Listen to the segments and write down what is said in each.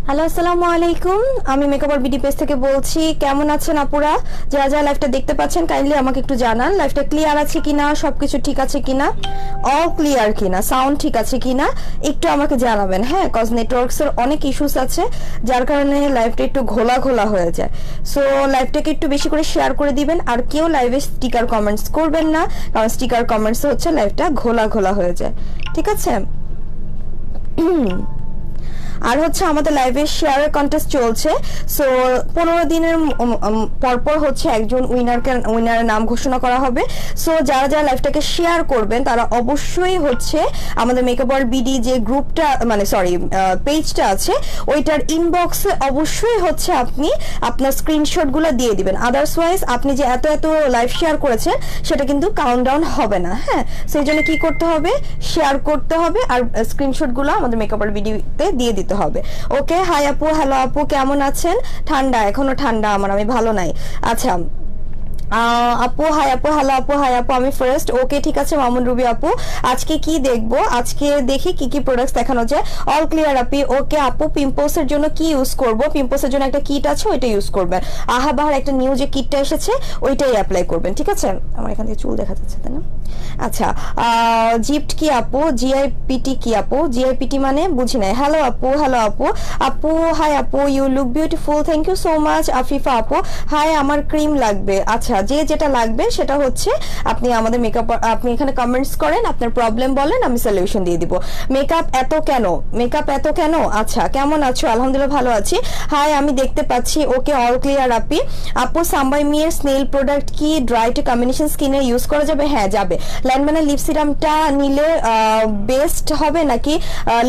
Hello, আসসালামু আলাইকুম। আমি মেকআপ আর বিডি পেজ থেকে বলছি। কেমন আছেন আপুরা? যারা যারা লাইভটা দেখতে পাচ্ছেন কাইন্ডলি আমাকে একটু জানান লাইভটা ক্লিয়ার আছে কিনা, সবকিছু ঠিক আছে কিনা, অল ক্লিয়ার কিনা, সাউন্ড ঠিক আছে কিনা একটু আমাকে জানাবেন। হ্যাঁ, কজ নেটওয়ার্কসের অনেক ইস্যুস আছে যার কারণে লাইভটা একটু ঘোলা ঘোলা হয়ে যায়। সো লাইভটাকে একটু বেশি করে শেয়ার করে দিবেন। আর কেউ লাইভে স্টিকার কমেন্টস করবেন না, কারণ স্টিকার কমেন্টস হচ্ছে লাইভটা ঘোলা ঘোলা হয়ে যায়। ঠিক আছে? আর হচ্ছে আমাদের লাইভে শেয়ারের কন্টেস্ট চলছে। সো 15 দিনের পরপর হচ্ছে একজন উইনারের নাম ঘোষণা করা হবে। সো যারা যারা লাইভটাকে শেয়ার করবেন তারা অবশ্যই হচ্ছে আমাদের মেকআপ ওয়ার্ল্ড বিডি যে গ্রুপটা পেজটা আছে ওইটার ইনবক্সে অবশ্যই হচ্ছে আপনি আপনার স্ক্রিনশটগুলো দিয়ে দিবেন। আদার্সওয়াইজ আপনি যে এত এত লাইভ শেয়ার করেছেন সেটা কিন্তু কাউন্টডাউন হবে না। হ্যাঁ, সেই জন্য কি করতে হবে, শেয়ার করতে হবে আর স্ক্রিনশটগুলো আমাদের মেকআপ ওয়ার্ল্ড বিডিতে দিয়ে দিতে হবে। ওকে, হাই আপু, হ্যালো আপু, কেমন আছেন? ঠান্ডা, এখনো ঠান্ডা আমার, আমি ভালো নাই। আচ্ছা আপু, হাই আপু, হ্যালো আপু, হাই আপু, আমি ফার্স্ট। ওকে, ঠিক আছে মামুন রুবি আপু, আজকে কি দেখবো? আজকে দেখি কি কি প্রোডাক্টস দেখানো যায়। অল ক্লিয়ার আপি। ওকে আপু, পিম্পলসের জন্য কি ইউজ করব? পিম্পলসের জন্য একটা কিট আছে, ওইটা ইউজ করবেন। আহাবাহার একটা নিউ যে কিটটা এসেছে ওইটাই অ্যাপ্লাই করবেন। ঠিক আছে? আমার এখান থেকে চুল দেখা যাচ্ছে, তাই না? আচ্ছা, জিপ্ট কি আপু? জিআইপিটি কি আপু? জিআইপিটি মানে বুঝি নাই। হ্যালো আপু, হ্যালো আপু, আপু হাই আপু, you look beautiful, thank you so much. Afifa আপু, হাই, আমার ক্রিম লাগবে। আচ্ছা, যে যেটা লাগবে সেটা হচ্ছে আপনি আমাদের মেকআপ, আপনি এখানে কমেন্টস করেন, আপনার প্রবলেম বলেন, আমি সলিউশন দিয়ে দিব। মেকআপ এত কেন? মেকআপ এত কেন? আচ্ছা, কেমন আছো? আলহামদুলিল্লাহ ভালো আছি। হাই, আমি দেখতে পাচ্ছি। ওকে, অল ক্লিয়ার আপি। আপু, সাম্বাই মিয়ের স্নেল প্রোডাক্ট কি ড্রাই টু কম্বিনেশন স্কিনে ইউজ করা যাবে? হ্যাঁ, যাবে। ল্যান্ডম্যানের লিপ সিরামটা নিলে বেস্ট হবে নাকি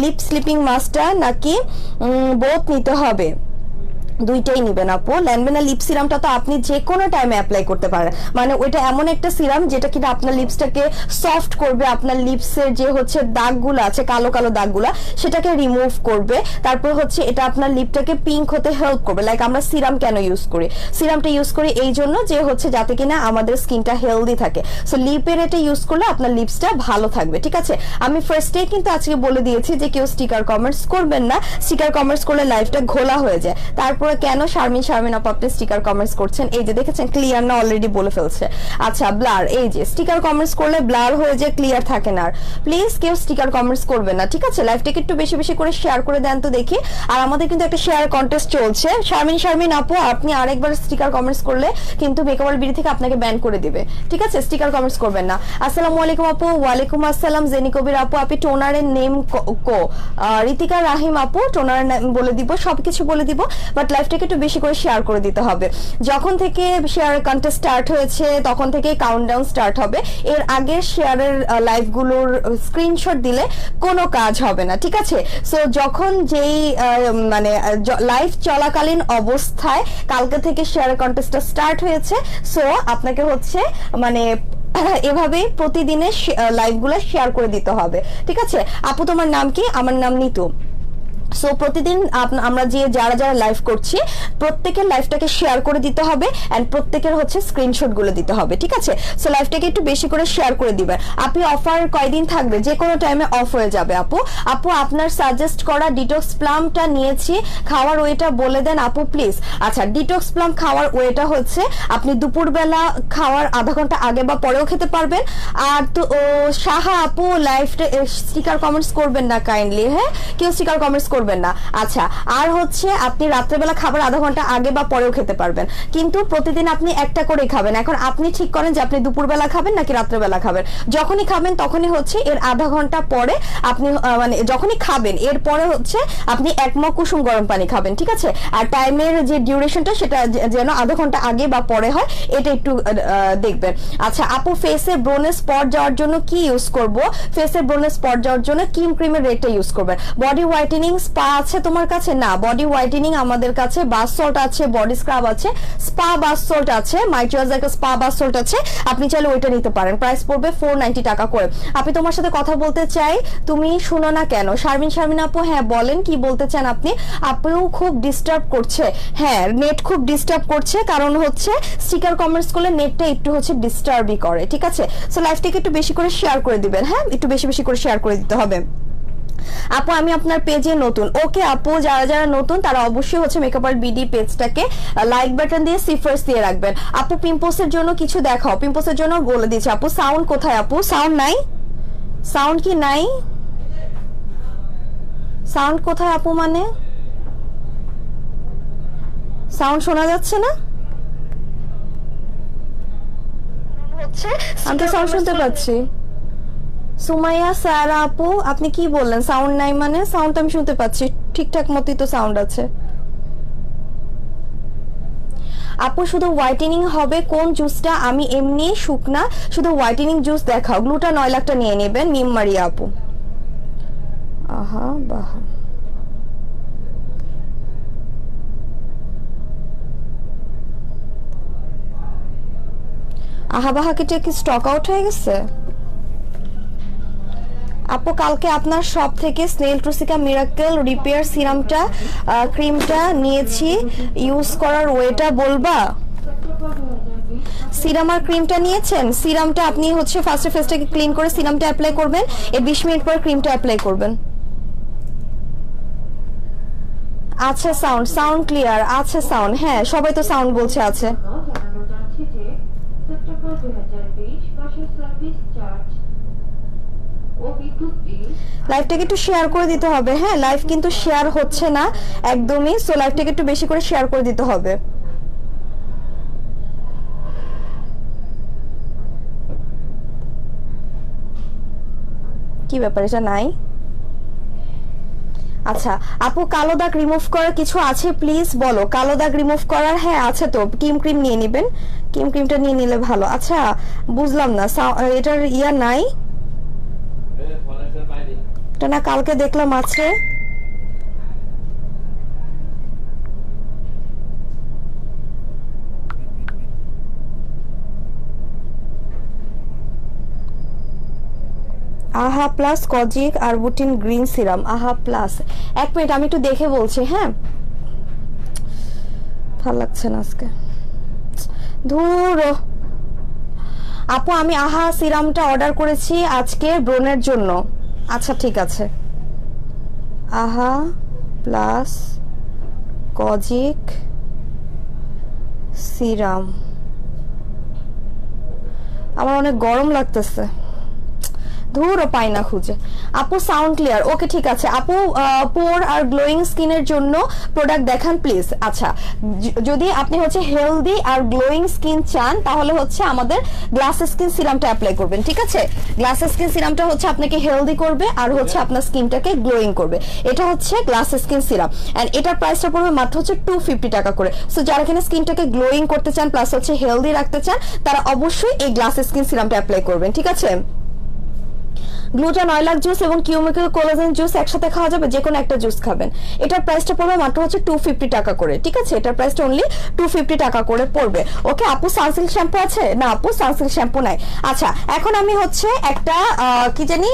লিপ স্লিপিং মাস্কটা, নাকি বোথ নিতে হবে? দুইটাই নিবেন আপু। ল্যান্ডম্যানের লিপ সিরামটা তো আপনি যে কোনো টাইমে অ্যাপ্লাই করতে পারেন, মানে ওইটা এমন একটা সিরাম যেটা কিনা আপনার লিপসটাকে সফট করবে, আপনার লিপসের যে হচ্ছে দাগগুলো আছে, কালো কালো দাগগুলো, সেটাকে রিমুভ করবে। তারপর হচ্ছে এটা আপনার লিপটাকে পিঙ্ক হতে হেল্প করবে। লাইক আমরা সিরাম কেন ইউজ করি? সিরামটা ইউজ করি এই জন্য যে হচ্ছে যাতে কিনা আমাদের স্কিনটা হেলদি থাকে। সো লিপের এটা ইউজ করলে আপনার লিপসটা ভালো থাকবে। ঠিক আছে? আমি ফার্স্টেই কিন্তু আজকে বলে দিয়েছি যে কেউ স্টিকার কমেন্টস করবেন না। স্টিকার কমেন্টস করলে লাইফটা ঘোলা হয়ে যায়। তারপর কেন শারমিন আপু আপনি স্টিকার কমেন্টস করছেন? এই যে দেখেছেন, ক্লিয়ার না? অলরেডি বলে ফেলছে। আচ্ছা, ব্লার, এই যে স্টিকার কমেন্টস করলে ব্লার হয়ে যায়, ক্লিয়ার থাকে না। আর প্লিজ কেউ স্টিকার কমেন্টস করবেন না। ঠিক আছে? লাইভটাকে একটু বেশি বেশি করে শেয়ার করে দেন তো দেখি। আর আমাদের কিন্তু একটা শেয়ার কন্টেস্ট চলছে। শারমিন আপু, আপনি আরেকবার স্টিকার কমেন্টস করলে কিন্তু মেকআপ ওয়ার্ল্ড বিডি থেকে আপনাকে ব্যান করে দিবে। ঠিক আছে? স্টিকার কমেন্টস করবেন না। আসসালামু আলাইকুম আপু। ওয়ালাইকুম আসসালাম। জেনি কবির আপু, আপনি টোনারের নেম কো? ঋতিকা রাহিম আপু, টোনারের নাম বলে দিব, সবকিছু বলে দিব, বাট লাইভটাকে একটু বেশি করে শেয়ার করে দিতে হবে। যখন থেকে শেয়ার কন্টেস্ট স্টার্ট হয়েছে তখন থেকে কাউন্টডাউন স্টার্ট হবে। এর আগে শেয়ারের লাইভগুলোর স্ক্রিনশট দিলে কোনো কাজ হবে না। ঠিক আছে? সো যখন যেই মানে লাইভ চলাকালীন অবস্থায় কালকে থেকে শেয়ারের কন্টেস্টটা স্টার্ট হয়েছে। সো আপনাকে হচ্ছে মানে এভাবে প্রতিদিনের লাইভগুলো শেয়ার করে দিতে হবে। ঠিক আছে? আপু, তোমার নাম কি? আমার নাম নিতু। সো প্রতিদিন আমরা যে যারা যারা লাইভ করছি প্রত্যেকের লাইভটাকে শেয়ার করে দিতে হবে এন্ড প্রত্যেকের হচ্ছে স্ক্রিনশট গুলো দিতে হবে। ঠিক আছে? সো লাইভটাকে একটু বেশি করে শেয়ার করে দিবেন। আপনি অফার কয়দিন থাকবে? যে কোনো টাইমে অফ হয়ে যাবে আপু। আপু, আপনার সাজেস্ট করা ডিটক্স প্লামটা নিয়েছি, খাওয়ার ওয়েটা বলে দেন আপু প্লিজ। আচ্ছা, ডিটক্স প্লাম খাওয়ার ওয়েটা হচ্ছে আপনি দুপুরবেলা খাওয়ার আধা ঘন্টা আগে বা পরেও খেতে পারবেন। আর তো সাহা আপু, লাইভটা স্টিকার কমেন্টস করবেন না কাইন্ডলি। হ্যাঁ, কেউ স্টিকার কমেন্টস করবেন না। আচ্ছা, আর হচ্ছে আপনি রাত্রেবেলা খাবার আধা ঘন্টা আগে বা পরেও খেতে পারবেন, কিন্তু প্রতিদিন আপনি একটা করে খাবেন। এখন আপনি ঠিক করেন যে আপনি দুপুরবেলা খাবেন নাকি রাত্রেবেলা খাবেন। যখনই খাবেন তখনই হচ্ছে এর আধা ঘন্টা পরে আপনি মানে যখনই খাবেন এরপরে হচ্ছে আপনি 1 মগ কুসুম গরম পানি খাবেন। ঠিক আছে? আর টাইমের যে ডিউরেশনটা সেটা যেন আধা ঘন্টা আগে বা পরে হয়, এটা একটু দেখবেন। আচ্ছা আপু, ফেসে ব্রোনে স্পট যাওয়ার জন্য কি ইউজ করব? ফেসে ব্রোনে স্পট যাওয়ার জন্য ক্রিমের রেটটা ইউজ করবেন। বডি হোয়াইটেনিং স্পা আছে তোমার কাছে? না, বডি হোয়াইটেনিং আমাদের কাছে বাথ সল্ট আছে, বডি স্ক্রাব আছে, স্পা বাথ সল্ট আছে, মাইচুরাইজার একটা স্পা বাথ সল্ট আছে, আপনি চাইলে ওইটা নিতে পারেন। প্রাইস পড়বে 490 টাকা করে। আপনি, তোমার সাথে কথা বলতে চাই, তুমি শুনো না কেন? শারমিন আপু, হ্যাঁ বলেন, কি বলতে চান আপনি? আপনিও খুব ডিস্টার্ব করছে। হ্যাঁ, নেট খুব ডিস্টার্ব করছে, কারণ হচ্ছে স্টিকার কমেন্টস করলে নেটটা একটু হচ্ছে ডিস্টার্বই করে। ঠিক আছে? সো লাইভটাকে একটু বেশি করে শেয়ার করে দিবেন। হ্যাঁ, একটু বেশি বেশি করে শেয়ার করে দিতে হবে। আপু আমি আপনার পেজে নতুন। ওকে আপু, যারা যারা নতুন তারা অবশ্যই হচ্ছে মেকআপ আর্ট বিডি পেজটাকে লাইক বাটন দিয়ে সিফার্স দিয়ে রাখবেন। আপু পিম্পলসের জন্য কিছু দেখাও, পিম্পলসের জন্য বলে দিচ্ছি। আপু সাউন্ড কোথায়? আপু সাউন্ড নাই, সাউন্ড কি নাই? সাউন্ড কোথায় আপু? মানে সাউন্ড শোনা যাচ্ছে না? আমি তো সাউন্ড শুনতে পাচ্ছি। সুমাইয়া সারা আপু আপনি কি বললেন সাউন্ড নাই? মানে সাউন্ড আমি শুনতে পাচ্ছি, ঠিকঠাক মতোই তো সাউন্ড আছে। আপু শুধু হোয়াইটেনিং হবে কোন জুসটা? আমি এমনি শুকনা, শুধু হোয়াইটেনিং জুস দেখাও। গ্লুটা 9 লাখটা নিয়ে নেবেন মিম মারিয়া আপু। আহা বাহা, আহা বাহা কি স্টক আউট হয়ে গেছে? আপু কালকে আপনার শপ থেকে স্নেল ট্রুসিকা মিরাকেল রিপেয়ার সিরামটা ক্রিমটা নিয়েছি, ইউজ করার ওয়েটা বলবা? সিরাম আর ক্রিমটা নিয়েছেন? সিরামটা আপনি হচ্ছে ফার্স্টে ফেসটাকে ক্লিন করে সিরামটা অ্যাপ্লাই করবেন, এর 20 মিনিট পর ক্রিমটা অ্যাপ্লাই করবেন। আচ্ছা সাউন্ড, সাউন্ড ক্লিয়ার আছে সাউন্ড? হ্যাঁ সবাই তো সাউন্ড বলছে আছে। লাইভটাকে একটু শেয়ার করে দিতে হবে। হ্যাঁ লাইভ কিন্তু শেয়ার হচ্ছে না একদমই, সো লাইভটাকে একটু বেশি করে শেয়ার করে দিতে হবে। কি ব্যাপার, এটা নাই? আচ্ছা আপু কালো দাগ রিমুভ করার কিছু আছে প্লিজ বলো। কালো দাগ রিমুভ করার হ্যাঁ আছে তো, কিম ক্রিম নিয়ে নেবেন, কিম ক্রিমটা নিয়ে নিলে ভালো। আচ্ছা বুঝলাম না এটার ইয়া নাই, এটা না কালকে দেখলাম আছে। আহা plus kojic arbutin green serum, আহা প্লাস। এক মিনিট আমি একটু দেখে বলছি। হ্যাঁ ভালো লাগছে না আজকে, ধুর। আপু আমি আহা সিরামটা অর্ডার করেছি আজকে ব্রণের জন্য। আচ্ছা ঠিক আছে, আহা প্লাস কজিক সিরাম। আমার অনেক গরম লাগতেছে, ধুরও পাই না খুঁজে। আপু সাউন্ড ক্লিয়ার, ওকে ঠিক আছে। আপু পোর আর গ্লোয়িং স্কিনের জন্য প্রোডাক্ট দেখান প্লিজ। আচ্ছা যদি আপনি হচ্ছে হেলদি আর গ্লোয়িং স্কিন চান তাহলে হচ্ছে আমাদের গ্লাস স্কিন সিরামটা অ্যাপ্লাই করবেন, ঠিক আছে? গ্লাস স্কিন সিরামটা হচ্ছে আপনাকে হেলদি করবে আর হচ্ছে আপনার স্কিনটাকে গ্লোয়িং করবে। এটা হচ্ছে গ্লাস স্কিন সিরাম এন্ড এটার প্রাইসটা পড়বে মাত্র হচ্ছে 250 টাকা করে। সো যারা কিনা স্কিনটাকে গ্লোয়িং করতে চান প্লাস হচ্ছে হেলদি রাখতে চান তারা অবশ্যই এই গ্লাস স্কিন সিরামটা অ্যাপ্লাই করবেন, ঠিক আছে? গ্লুটা 9 লাখ জুস এবং কিউমিক্যাল কোলাজেন জুস একসাথে খাওয়া যাবে, যে কোনো একটা জুস খাবেন। এটার প্রাইসটা পড়বে মাত্র হচ্ছে 250 টাকা করে, ঠিক আছে? এটার প্রাইসটা অনলি 250 টাকা করে পড়বে। ওকে আপু সানসিল্ক শ্যাম্পু আছে? না আপু সানসিল্ক শ্যাম্পু নাই। আচ্ছা এখন আমি হচ্ছে একটা কি জানি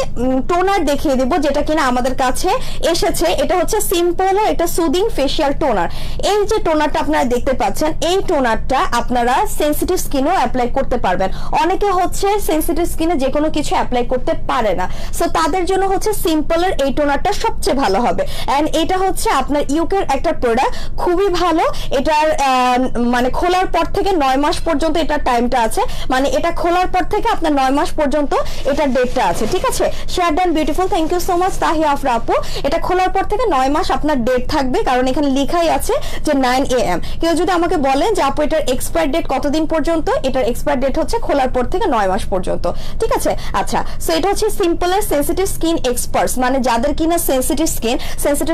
টোনার দেখিয়ে দিব যেটা কিনা আমাদের কাছে এসেছে। এটা হচ্ছে সিম্পল একটা সুদিং ফেশিয়াল টোনার। এই যে টোনারটা আপনারা দেখতে পাচ্ছেন, এই টোনারটা আপনারা সেনসিটিভ স্কিনেও অ্যাপ্লাই করতে পারবেন। অনেকে হচ্ছে সেনসিটিভ স্কিনে যে কোনো কিছু অ্যাপ্লাই করতে পারে না, সো তাদের জন্য হচ্ছে সিম্পলের এই টোনারটা সবচেয়ে ভালো হবে। এন্ড এটা হচ্ছে আপনার ইউকের একটা প্রোডাক্ট, খুবই ভালো। এটার মানে খোলার পর থেকে 9 মাস পর্যন্ত এটার টাইমটা আছে, মানে এটা খোলার পর থেকে আপনার 9 মাস পর্যন্ত এটার ডেটটা আছে, ঠিক আছে? Share done beautiful, thank you so much Tahiya Afra আপু। এটা খোলার পর থেকে 9 মাস আপনার ডেট থাকবে, কারণ এখানে লেখাই আছে যে 9 AM। কেউ যদি আমাকে বলেন যে আপু এটার এক্সপায়ার ডেট কতদিন পর্যন্ত, এটার এক্সপায়ার ডেট হচ্ছে খোলার পর থেকে 9 মাস পর্যন্ত, ঠিক আছে? আচ্ছা সো এটা হচ্ছে সিম্পলের সেনসিটিভ স্কিন এক্সপার্টস, মানে যাদের কিনা সেনসিটিভ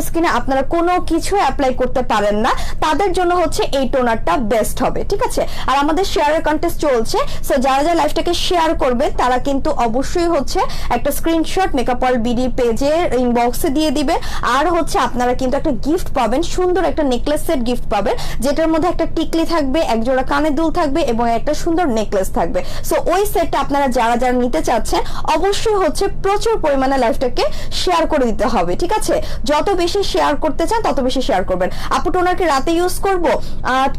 স্কিনে আপনারা কোনো কিছু অ্যাপ্লাই করতে পারেন না তাদের জন্য হচ্ছে এই টোনারটা বেস্ট হবে, ঠিক আছে? আর আমাদের শেয়ারের কন্টেস্ট চলছে, সো যারা যারা লাইভটাকে শেয়ার করবে তারা কিন্তু অবশ্যই হচ্ছে একটা স্ক্রিনশট মেকআপ অল বিডি পেজে ইনবক্সে দিয়ে দিবে। আর হচ্ছে আপনারা কিন্তু একটা গিফট পাবেন, সুন্দর একটা নেকলেস সেট গিফট পাবেন, যেটার মধ্যে একটা টিকলি থাকবে, এক জোড়া কানের দুল থাকবে এবং একটা সুন্দর নেকলেস থাকবে। সো ওই সেটটা আপনারা যারা যারা নিতে চাচ্ছেন অবশ্যই হচ্ছে প্রচুর পরিমাণে লাইভটাকে শেয়ার করে দিতে হবে, ঠিক আছে? যত বেশি শেয়ার করতে চান তত বেশি শেয়ার করবেন। আপু টোনার কি রাতে ইউজ করব?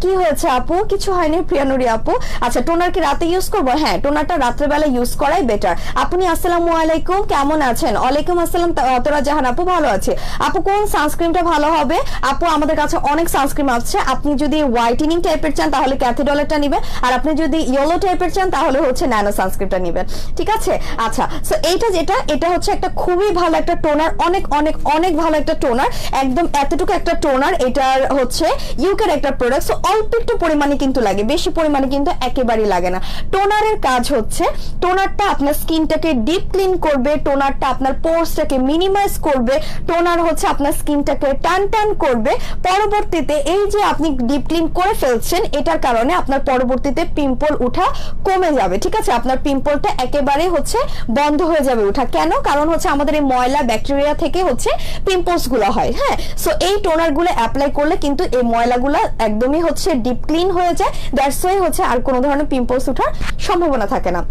কি হয়েছে আপু? কিছু হয়নি প্রিয়ানুরি আপু। আচ্ছা টোনার কি রাতে ইউজ করব? হ্যাঁ, টোনারটা রাত্রেবেলা ইউজ করাই বেটার। আপনি আসসালামু আলাইকুম, কেমন আছেন? ওয়ালাইকুম আসসালাম তোরা জাহান আপু, ভালো আছে আপু। কোন সানস্ক্রিনটা ভালো হবে আপু? আমাদের কাছে অনেক সানস্ক্রিন আছে। আপনি যদি হোয়াইটেনিং টাইপের চান তাহলে ক্যাথিডলেরটা নেবেন, আর আপনি যদি ইয়েলো টাইপের চান তাহলে হচ্ছে ন্যানো সানস্ক্রিনটা নেবেন, ঠিক আছে? আচ্ছা, সো এইটা যেটা, এটা হচ্ছে একটা খুবই ভালো একটা টোনার, অনেক অনেক অনেক ভালো একটা টোনার, একদম এতটুকু একটা টোনার। এটার হচ্ছে ইউকের একটা প্রোডাক্ট, সো অল্প একটু পরিমাণে কিন্তু লাগে, বেশি পরিমাণে কিন্তু একেবারেই লাগে না। টোনারের কাজ হচ্ছে, টোনারটা আপনার স্কিনটাকে ডিপ ক্লিন করবে, টোনারটা আপনার পোরসটাকে মিনিমাইজ করবে, টোনার হচ্ছে আপনার স্কিনটাকে টান টান করবে। পরবর্তীতে এই যে আপনি ডিপ ক্লিন করে ফেলছেন, এটার কারণে আপনার পরবর্তীতে পিম্পল উঠা কমে যাবে, ঠিক আছে? আপনার পিম্পলটা একেবারে হচ্ছে বন্ধ হয়ে যাবে উঠা। কেন? কারণ হচ্ছে আমাদের এই ময়লা ব্যাকটেরিয়া থেকে হচ্ছে পিম্পলস গুলো হয়, হ্যাঁ। সো এই টোনার গুলো অ্যাপ্লাই করলে কিন্তু এই ময়লাগুলো একদমই হচ্ছে ডিপ ক্লিন হয়ে যায়, দ্যাটস ওয়াই হচ্ছে আর কোনো ধরনের পিম্পলস ওঠার সম্ভাবনা থাকে না।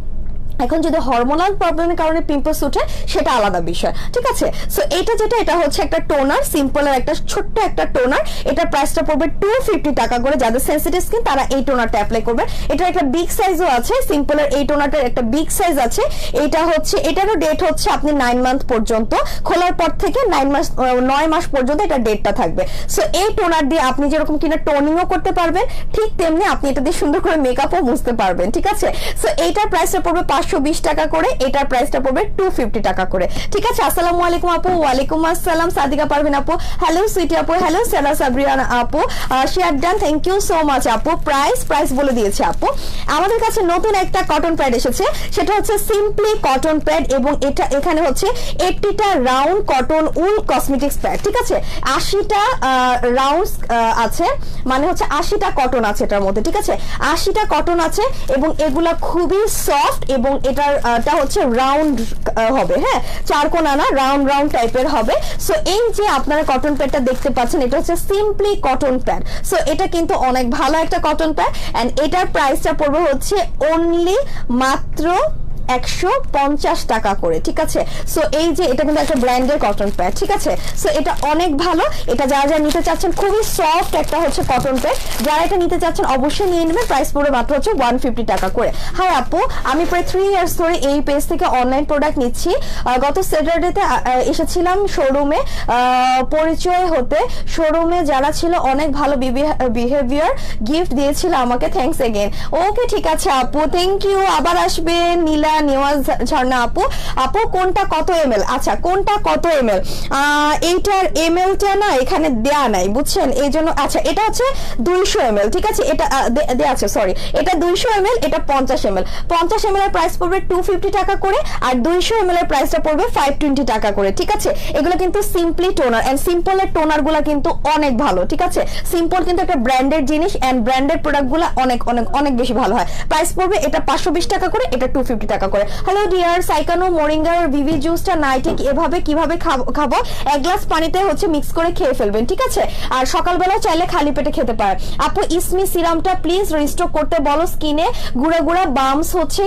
এখন যদি হরমোনাল প্রবলেমের কারণে পিম্পলস উঠে সেটা আলাদা বিষয়, ঠিক আছে? সো এটা যেটা, এটা হচ্ছে একটা টোনার, সিম্পলের একটা ছোট্ট একটা টোনার। এটার প্রাইসটা পড়বে 250 টাকা করে। যাদের সেনসিটিভ স্কিন তারা এই টোনারটা অ্যাপ্লাই করবে। এটার একটা বিগ সাইজও আছে, সিম্পলের এই টোনারটার একটা বিগ সাইজ আছে। এটা হচ্ছে, এটারও ডেট হচ্ছে আপনি 9 মান্থ পর্যন্ত, খোলার পর থেকে 9 মাস পর্যন্ত এটা ডেটটা থাকবে। সো এই টোনার দিয়ে আপনি যেরকম কিনা টোনিংও করতে পারবেন, ঠিক তেমনি আপনি এটা দিয়ে সুন্দর করে মেকআপও মুছতে পারবেন, ঠিক আছে? সো এইটার প্রাইসটা পড়বে 520 টাকা করে, এটার প্রাইসটা পড়বে 250 টাকা করে, ঠিক আছে? আসসালামু আলাইকুম আপু। ওয়ালাইকুম আসসালাম সাদিকা পারভিন আপু, হ্যালো সুইটি আপু, হ্যালো সারা সাবরিয়ানা আপু, share done, thank you so much আপু। প্রাইস বলে দিয়েছে আপু। আমাদের কাছে নতুন একটা কটন প্যাড এসেছে, সেটা হচ্ছে সিম্পলি কটন প্যাড, এবং এটা এখানে হচ্ছে 80টা রাউন্ড কটন উল কসমেটিক্স প্যাড, ঠিক আছে? 80টা রাউন্ডস আছে, মানে হচ্ছে 80টা কটন আছে এটার মধ্যে, ঠিক আছে? 80টা কটন আছে, এবং এগুলা খুবই সফট, এবং এটার হচ্ছে রাউন্ড হবে, হ্যাঁ, চারকোনা না, রাউন্ড রাউন্ড টাইপের হবে। সো এই যে আপনারা কটন প্যাডটা দেখতে পাচ্ছেন, এটা হচ্ছে সিম্পলি কটন প্যাড। সো এটা কিন্তু অনেক ভালো একটা কটন প্যাড, এন্ড এটার প্রাইসটা পড়বে হচ্ছে অনলি মাত্র 150 টাকা করে, ঠিক আছে? সো এই যে এটা কিন্তু একটা ব্র্যান্ডের কটন প্যাড, ঠিক আছে? সো এটা অনেক ভালো। এটা যারা যারা নিতে চাচ্ছেন, খুবই সফট একটা হচ্ছে কটন প্যাড, যারা এটা নিতে চাচ্ছেন অবশ্যই নিয়ে নেবেন। প্রাইস পড়বে মাত্র হচ্ছে 150 টাকা করে। হাই আপু, আমি প্রায় 3 ইয়ার্স ধরে এই পেজ থেকে অনলাইন প্রোডাক্ট নিচ্ছি। গত স্যাটারডেতে এসেছিলাম শোরুমে পরিচয় হতে। শোরুমে যারা ছিল অনেক ভালো বিহেভিয়ার, গিফট দিয়েছিল আমাকে, থ্যাঙ্কস এগেন। ওকে, ঠিক আছে আপু, থ্যাংক ইউ। আবার আসবেন নীলা নেওয়াজ ঝর্ণা আপু। আপু কোনটা কত ml? আচ্ছা, কোনটা কত ml? এইটার ml-টা না এখানে দেয়া নাই, বুঝছেন, এই জন্য। আচ্ছা, এটা হচ্ছে 200 ml, ঠিক আছে? এটা দেয়া আছে, সরি, এটা 200 ml, এটা 50 ml। 50 ml এর প্রাইস পড়বে 250 টাকা করে, আর 200 ml এর প্রাইসটা পড়বে 520 টাকা করে, ঠিক আছে? এগুলো কিন্তু সিম্পলি টোনার, এন্ড সিম্পলের টোনার গুলা কিন্তু অনেক ভালো, ঠিক আছে? সিম্পল কিন্তু একটা ব্র্যান্ডেড জিনিস, এন্ড ব্র্যান্ডেড প্রোডাক্ট গুলা অনেক অনেক অনেক বেশি ভালো হয়। প্রাইস পড়বে এটা 520 টাকা করে, এটা 250 টাকা করে। হ্যালো ডিয়ার, সাইকানো মোরিঙ্গার ভিভি জুসটা নাইটে এভাবে কিভাবে খাবো? 1 গ্লাস পানিতে হচ্ছে মিক্স করে খেয়ে ফেলবেন, ঠিক আছে? আর সকালবেলা চাইলে খালি পেটে খেতে পারেন। আপু ইসমি সিরামটা প্লিজ রিস্টোর করতে বলো, স্কিনে গুঁড়া গুঁড়া বাম্পস হচ্ছে,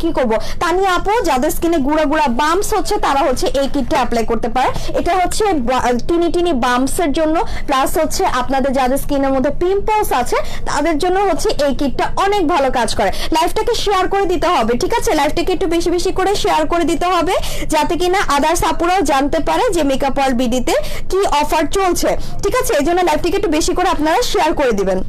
কি করব? তানিয়া আপু, যাদের স্কিনে গুঁড়া গুঁড়া বাম্পস হচ্ছে তারা হচ্ছে এই কিটটা অ্যাপ্লাই করতে পারে। এটা হচ্ছে টিনি টিনি বাম্পসের জন্য, প্লাস হচ্ছে আপনাদের যাদের স্কিনের মধ্যে পিম্পলস আছে তাদের জন্য হচ্ছে এই কিটটা অনেক ভালো কাজ করে। লাইফটাকে শেয়ার করে দিতে হবে, ঠিক আছে? লাইফটাকে একটু বেশি বেশি করে শেয়ার করে দিতে হবে, যাতে কিনা আদার্স আপুরাও জানতে পারে যে মেকআপ ওয়ার্ল্ড বিডিতে কি অফার চলছে, ঠিক আছে? এই জন্য লাইফটাকে একটু বেশি করে আপনারা শেয়ার করে দিবেন।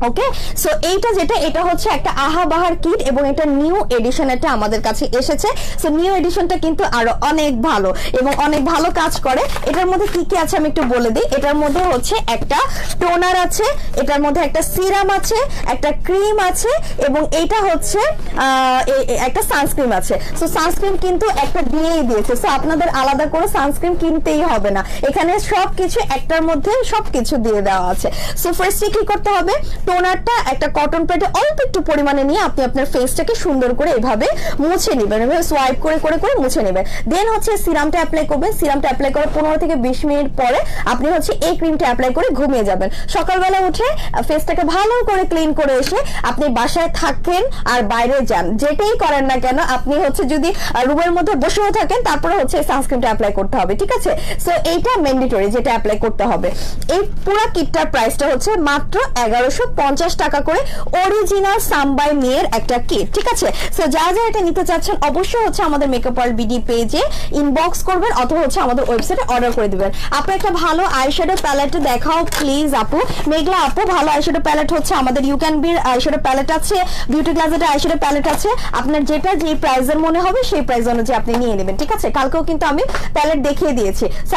ওকে, সো এইটা যেটা, এটা হচ্ছে একটা আহা বাহার কিট, এবং এটা নিউ এডিশন, এটা আমাদের কাছে এসেছে। সো নিউ এডিশনটা কিন্তু আরো অনেক ভালো এবং অনেক ভালো কাজ করে। এটার মধ্যে কি কি আছে আমি একটু বলে দিই। এটার মধ্যে হচ্ছে একটা টোনার আছে, এটার মধ্যে একটা সিরাম আছে, একটা ক্রিম আছে, এবং এটা হচ্ছে একটা সানস্ক্রিন আছে। সো সানস্ক্রিন কিন্তু একটা দিয়েই দিয়েছে, সো আপনাদের আলাদা করে সানস্ক্রিন কিনতেই হবে না, এখানে সবকিছু একটার মধ্যে সবকিছু দিয়ে দেওয়া আছে। সো ফার্স্টে কি করতে হবে, টোনারটা একটা কটন প্যাডে অল্প একটু পরিমাণে নিয়ে আপনি আপনার ফেসটাকে সুন্দর করে এভাবে মুছে নেবেন, এভাবে সোয়াইপ করে করে করে মুছে নেবেন। দেন হচ্ছে সিরামটা অ্যাপ্লাই করবেন। সিরামটা অ্যাপ্লাই করার 15 থেকে 20 মিনিট পরে আপনি হচ্ছে এই ক্রিমটা অ্যাপ্লাই করে ঘুমিয়ে যাবেন। সকালবেলা উঠে ফেসটাকে ভালো করে ক্লিন করে এসে আপনি বাসায় থাকেন আর বাইরে যান, যেটাই করেন না কেন, আপনি হচ্ছে যদি রুমের মধ্যে বসেও থাকেন তারপরে হচ্ছে সানস্ক্রিনটা অ্যাপ্লাই করতে হবে, ঠিক আছে? সো এইটা ম্যান্ডেটরি, যেটা অ্যাপ্লাই করতে হবে। এই পুরো কিটটার প্রাইসটা হচ্ছে মাত্র 1150 টাকা করে, অরিজিনাল সাম্বাই মেয়ের একটা কিট, ঠিক আছে? সো যারা যারা এটা নিতে চাচ্ছেন অবশ্যই হচ্ছে আমাদের মেকআপ ওয়ার্ল্ড বিডি পেজে ইনবক্স করবেন অথবা হচ্ছে আমাদের ওয়েবসাইটে অর্ডার করে দিবেন। আপু একটা ভালো আইশ্যাডো প্যালেট দেখাও প্লিজ আপু। মেঘলা আপু, ভালো আইশ্যাডো প্যালেট হচ্ছে আমাদের ইউ ক্যান বির আইশ্যাডো প্যালেট আছে, বিউটি ক্লাসের আইশ্যাডো প্যালেট আছে। আপনার যেটা যে প্রাইসের মনে হবে সেই প্রাইস অনুযায়ী আপনি নিয়ে নেবেন, ঠিক আছে? কালকেও কিন্তু আমি প্যালেট দেখিয়ে দিয়েছি। সো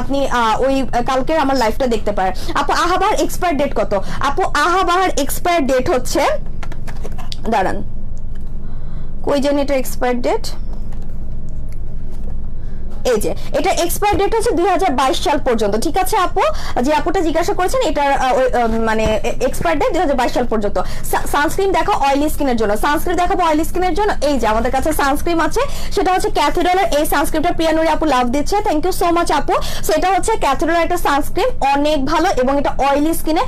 আপনি ওই কালকের আমার লাইভটা দেখতে পারেন। আপু আহাবার এক্সপায়ার ডেট কত? আপু আহাবার এক্সপায়ার ডেট হচ্ছে, দাঁড়ান কই জানি এটা এক্সপায়ার ডেট, এই যে এটা এক্সপায়ার ডেট হচ্ছে 2022 সাল পর্যন্ত, ঠিক আছে আপু? যে আপুটা জিজ্ঞাসা করেছেন এটা মানে এক্সপায়ার ডেট 2022 সাল পর্যন্ত। সানস্ক্রিন দেখো অয়েলি স্কিনের জন্য, সানস্ক্রিন দেখাবো অয়েলি স্কিনের জন্য। এই যে আমাদের কাছে সানস্ক্রিন আছে, সেটা হচ্ছে ক্যাথেড্রালের এই সানস্ক্রিনটা প্রিয়া নুরি আপু লাভ দিচ্ছে, থ্যাংক ইউ সো মাচ আপু। সো এটা হচ্ছে ক্যাথেড্রালের একটা সানস্ক্রিন, অনেক ভালো এবং এটা অয়েলি স্কিনে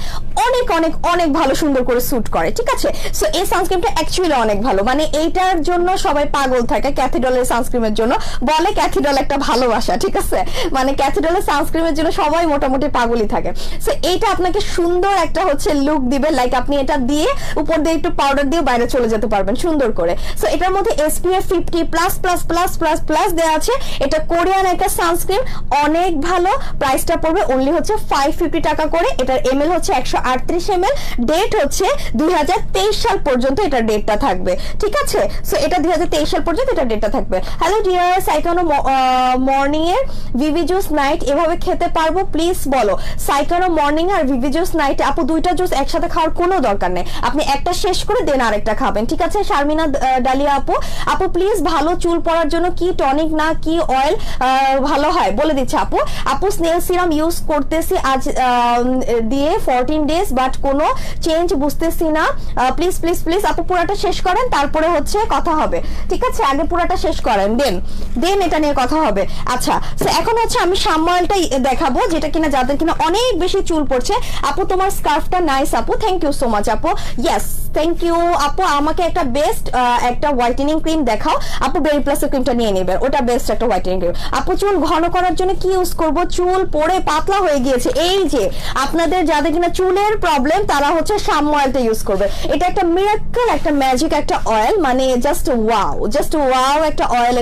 অনেক অনেক অনেক ভালো সুন্দর করে স্যুট করে, ঠিক আছে? সো এই সানস্ক্রিনটা অ্যাকচুয়ালি অনেক ভালো, মানে এইটার জন্য সবাই পাগল থাকে, ক্যাথেড্রালের সানস্ক্রিনের জন্য বলে ক্যাথেড্রাল একটা ভালোবাসা, ঠিক আছে? মানে ক্যাথেড্রালের সানস্ক্রিনের জন্য সবাই মোটামুটি পাগলই থাকে। সো এইটা আপনাকে সুন্দর একটা হচ্ছে লুক দিবে, লাইক আপনি এটা দিয়ে উপর দিয়ে একটু পাউডার দিয়ে বাইরে চলে যেতে পারবেন সুন্দর করে। সো এটার মধ্যে SPF 50 plus plus plus plus plus দেওয়া আছে। এটা কোরিয়ান একটা সানস্ক্রিন, অনেক ভালো। প্রাইসটা পড়বে অনলি হচ্ছে 550 টাকা করে। এটার এমএল হচ্ছে 138 ml। ডেট হচ্ছে 2023 সাল পর্যন্ত এটা ডেটটা থাকবে, ঠিক আছে? সো এটা 2023 সাল পর্যন্ত এটা ডেটটা থাকবে। হ্যালো ডিয়ার, সাইকানো মর্নিং এর ভিভি জুস নাইট এভাবে খেতে পারবো প্লিজ বলো। সাইকানো মর্নিং আর ভিভি জুস নাইট আপু দুইটা জুস একসাথে খাওয়ার কোনো দরকার নেই, আপনি একটা শেষ করে দেন আরেকটা খাবেন, ঠিক আছে? শারমিনা ডালিয়া আপু, আপু প্লিজ ভালো চুল পড়ার জন্য কি টনিক না কি অয়েল ভালো হয় বলে দিচ্ছে আপু। আপু স্নেল সিরাম ইউজ করতেছি আজ দিয়ে 14 ডেজ, বাট কোনো চেঞ্জ বুঝতেছি না, প্লিজ প্লিজ প্লিজ আপু পুরাটা শেষ করেন তারপরে হচ্ছে কথা হবে, ঠিক আছে? আগে পুরাটা শেষ করেন, দেন এটা নিয়ে কথা হবে। আচ্ছা, সো এখন হচ্ছে আমি শাম্মা অয়েলটা দেখাবো, যেটা কিনা যাদের কিনা অনেক বেশি চুল পড়ছে। আপু তোমার স্কার্ফটা নাইস আপু, থ্যাংক ইউ সো মাচ আপু। ইয়েস, থ্যাংক ইউ আপু। আমাকে একটা বেস্ট একটা হোয়াইটেনিং ক্রিম দেখাও আপু। বেরি প্লাসের ক্রিমটা নিয়ে নেবেন, ওটা বেস্ট একটা হোয়াইটেনিং ক্রিম। আপু চুল ঘন করার জন্য কি ইউজ করব? চুল পড়ে পাতলা হয়ে গিয়েছে, এই যে আপনাদের যাদের কিনা চুলের প্রবলেম তারা হচ্ছে শাম্মা অয়েলটা ইউজ করবে। এটা একটা মিরাকল, একটা ম্যাজিক একটা অয়েল, মানে জাস্ট ওয়াও একটা অয়েল।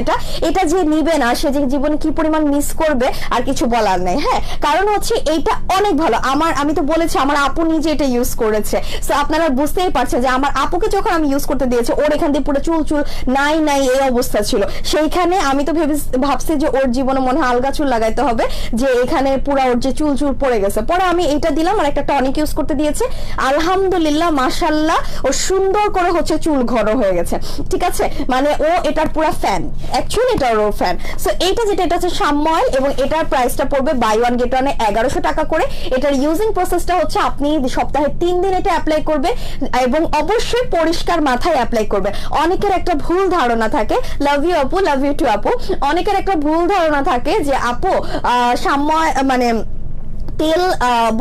এটা যে নিবে না সে যে জীবনে কি পরিমাণ মিস করবে আর কিছু বলার নেই। হ্যাঁ, কারণ হচ্ছে এইটা অনেক ভালো। আমি তো বলেছি আমার আপু নিজে এটা ইউজ করেছে, সো আপনারা বুঝতেই পারছেন যে আমার আপুকে যখন আমি ইউজ করতে দিয়েছি ওর এখান দিয়ে পুরো চুল নাই এই অবস্থা ছিল। সেইখানে আমি তো ভাবছি যে ওর জীবনে মনে হয় আলগা চুল লাগাইতে হবে, যে এখানে পুরো ওর যে চুল পড়ে গেছে। পরে আমি এইটা দিলাম আর একটা টনিক ইউজ করতে দিয়েছি, আলহামদুলিল্লাহ মাশাআল্লাহ ও সুন্দর করে হচ্ছে চুল ঘন হয়ে গেছে, ঠিক আছে? মানে ও এটার পুরো ফ্যান, অ্যাকচুয়ালি এটা ওর ফ্যান। সো এইটা এটা হচ্ছে শাম্মা অয়েল এবং এটার প্রাইসটা পড়বে বাই ওয়ান গেট ওয়ানে 1100 টাকা করে। এটার ইউজিং প্রসেসটা হচ্ছে আপনি সপ্তাহে 3 দিন এটা অ্যাপ্লাই করবে এবং অবশ্যই পরিষ্কার মাথায় অ্যাপ্লাই করবে। অনেকের একটা ভুল ধারণা থাকে, লাভ ইউ আপু, লাভ ইউ টু আপু, অনেকের একটা ভুল ধারণা থাকে যে আপু শাম্মা মানে তেল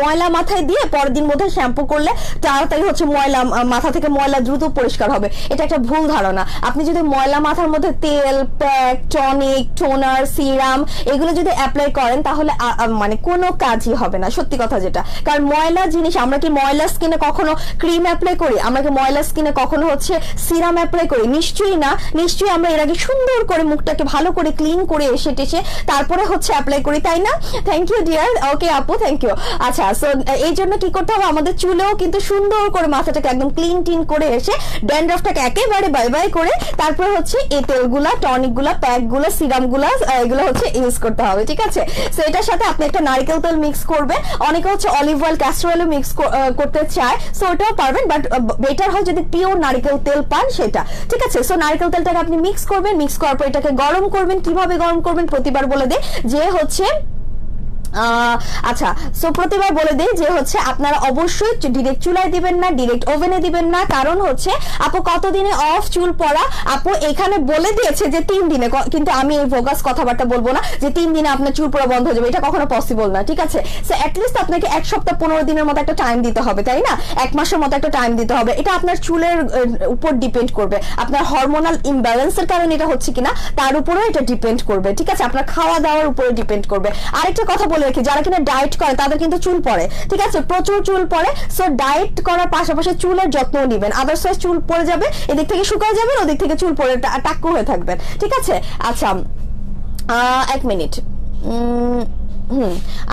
ময়লা মাথায় দিয়ে পরের দিন বোধহয় শ্যাম্পু করলে তাড়াতাড়ি হচ্ছে ময়লা মাথা থেকে ময়লা দ্রুত পরিষ্কার হবে। এটা একটা ভুল ধারণা। আপনি যদি ময়লা মাথার মধ্যে তেল, প্যাক, টনিক, টোনার, সিরাম এগুলো যদি অ্যাপ্লাই করেন তাহলে মানে কোনো কাজই হবে না, সত্যি কথা যেটা। কারণ ময়লা জিনিস, আমরা কি ময়লা স্কিনে কখনো ক্রিম অ্যাপ্লাই করি? আমরা কি ময়লা স্কিনে কখনো হচ্ছে সিরাম অ্যাপ্লাই করি? নিশ্চয়ই না। নিশ্চয়ই আমরা এর আগে সুন্দর করে মুখটাকে ভালো করে ক্লিন করে এসে তারপরে হচ্ছে অ্যাপ্লাই করি, তাই না? Thank you dear. ওকে আপু, থ্যাংক ইউ। আচ্ছা, সো এই জন্য কি করতে হবে, আমাদের চুলেও কিন্তু সুন্দর করে মাথাটাকে একদম ক্লিন করে এসে ড্যান্ড্রাফটাকে একেবারে বাই করে তারপর হচ্ছে এই তেলগুলা, টনিকগুলা, প্যাকগুলা, সিরামগুলা এগুলো হচ্ছে ইউজ করতে হবে, ঠিক আছে? সো এটার সাথে আপনি একটা নারকেল তেল মিক্স করবেন। অনেকে হচ্ছে olive oil, castor oil mix করতে চায়, সো ওটাও পারবেন, বাট বেটার হয় যদি পিওর নারকেল তেল পান সেটা, ঠিক আছে? সো নারকেল তেলটাকে আপনি মিক্স করবেন, মিক্স করার পর এটাকে গরম করবেন। কিভাবে গরম করবেন প্রতিবার বলে দে, যে হচ্ছে আচ্ছা, সো প্রতিবার বলে দেই যে হচ্ছে আপনারা অবশ্যই ডিরেক্ট চুলায় দিবেন না, ডিরেক্ট ওভেনে দিবেন না, কারণ হচ্ছে আপু কতদিনে অফ চুল পড়া, আপু এখানে বলে দিয়েছে যে 3 দিনে, কিন্তু আমি এই ফোকাস কথাবার্তা বলবো না যে 3 দিনে আপনার চুল পড়া বন্ধ হয়ে যাবে, এটা কখনো পসিবল না, ঠিক আছে? সো অ্যাটলিস্ট আপনাকে 1 সপ্তাহ 15 দিনের মতো একটা টাইম দিতে হবে, তাই না? 1 মাসের মতো একটা টাইম দিতে হবে। এটা আপনার চুলের উপর ডিপেন্ড করবে, আপনার হরমোনাল ইমব্যালেন্সের কারণে এটা হচ্ছে কিনা তার উপরেও এটা ডিপেন্ড করবে, ঠিক আছে? আপনার খাওয়া দাওয়ার উপরে ডিপেন্ড করবে। আরেকটা কথা বলে রাখি, যারা কিনা ডায়েট করে তাদের কিন্তু চুল পড়ে, ঠিক আছে? প্রচুর চুল পড়ে। সো ডায়েট করার পাশাপাশি চুলের যত্ন নেবেন, আদারওয়াইজ চুল পড়ে যাবে, এদিক থেকে শুকায় যাবেন, ওদিক থেকে চুল পড়ে টাক্কু হয়ে থাকবেন, ঠিক আছে? আচ্ছা, 1 মিনিট।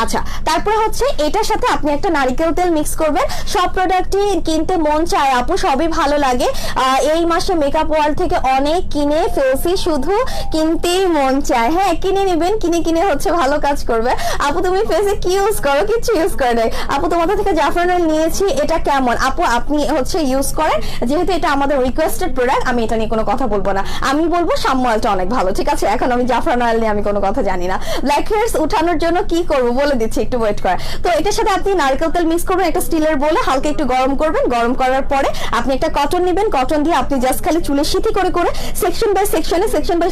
আচ্ছা, তারপরে হচ্ছে এটার সাথে আপনি একটা নারকেল তেল মিক্স করবেন। সব প্রোডাক্টই কিনতে মন চায় আপু, সবই ভালো লাগে। এই মাসে মেকআপ ওয়ার্ল্ড থেকে অনেক কিনে ফেলছি, শুধু কিনতেই মন চায়। হ্যাঁ, কিনে নেবেন, কিনে হচ্ছে ভালো কাজ করবে। আপু তুমি ফেসে কি ইউজ করো? কিছু ইউজ করে নাই আপু, তোমাদের থেকে জাফরান অয়েল নিয়েছি, এটা কেমন? আপু আপনি হচ্ছে ইউজ করেন, যেহেতু এটা আমাদের রিকোয়েস্টেড প্রোডাক্ট, আমি এটা নিয়ে কোনো কথা বলবো না। আমি বলবো শাম্মু অয়েলটা অনেক ভালো, ঠিক আছে? এখন আমি জাফরান অয়েল নিয়ে আমি কোনো কথা জানি না। ব্ল্যাক হেয়ার্স উঠানোর জন্য কি করবো বলে দিচ্ছি, একটু ওয়েট করা। তো এটার সাথে আপনি নারকেল তেল মিক্স করবেন একটা স্টিলের বলে, হালকা একটু গরম করবেন। গরম করার পরে আপনি একটা কটন নেবেন, কটন দিয়ে আপনি জাস্ট খালি চুলে সিথি করে করে সেকশন বাই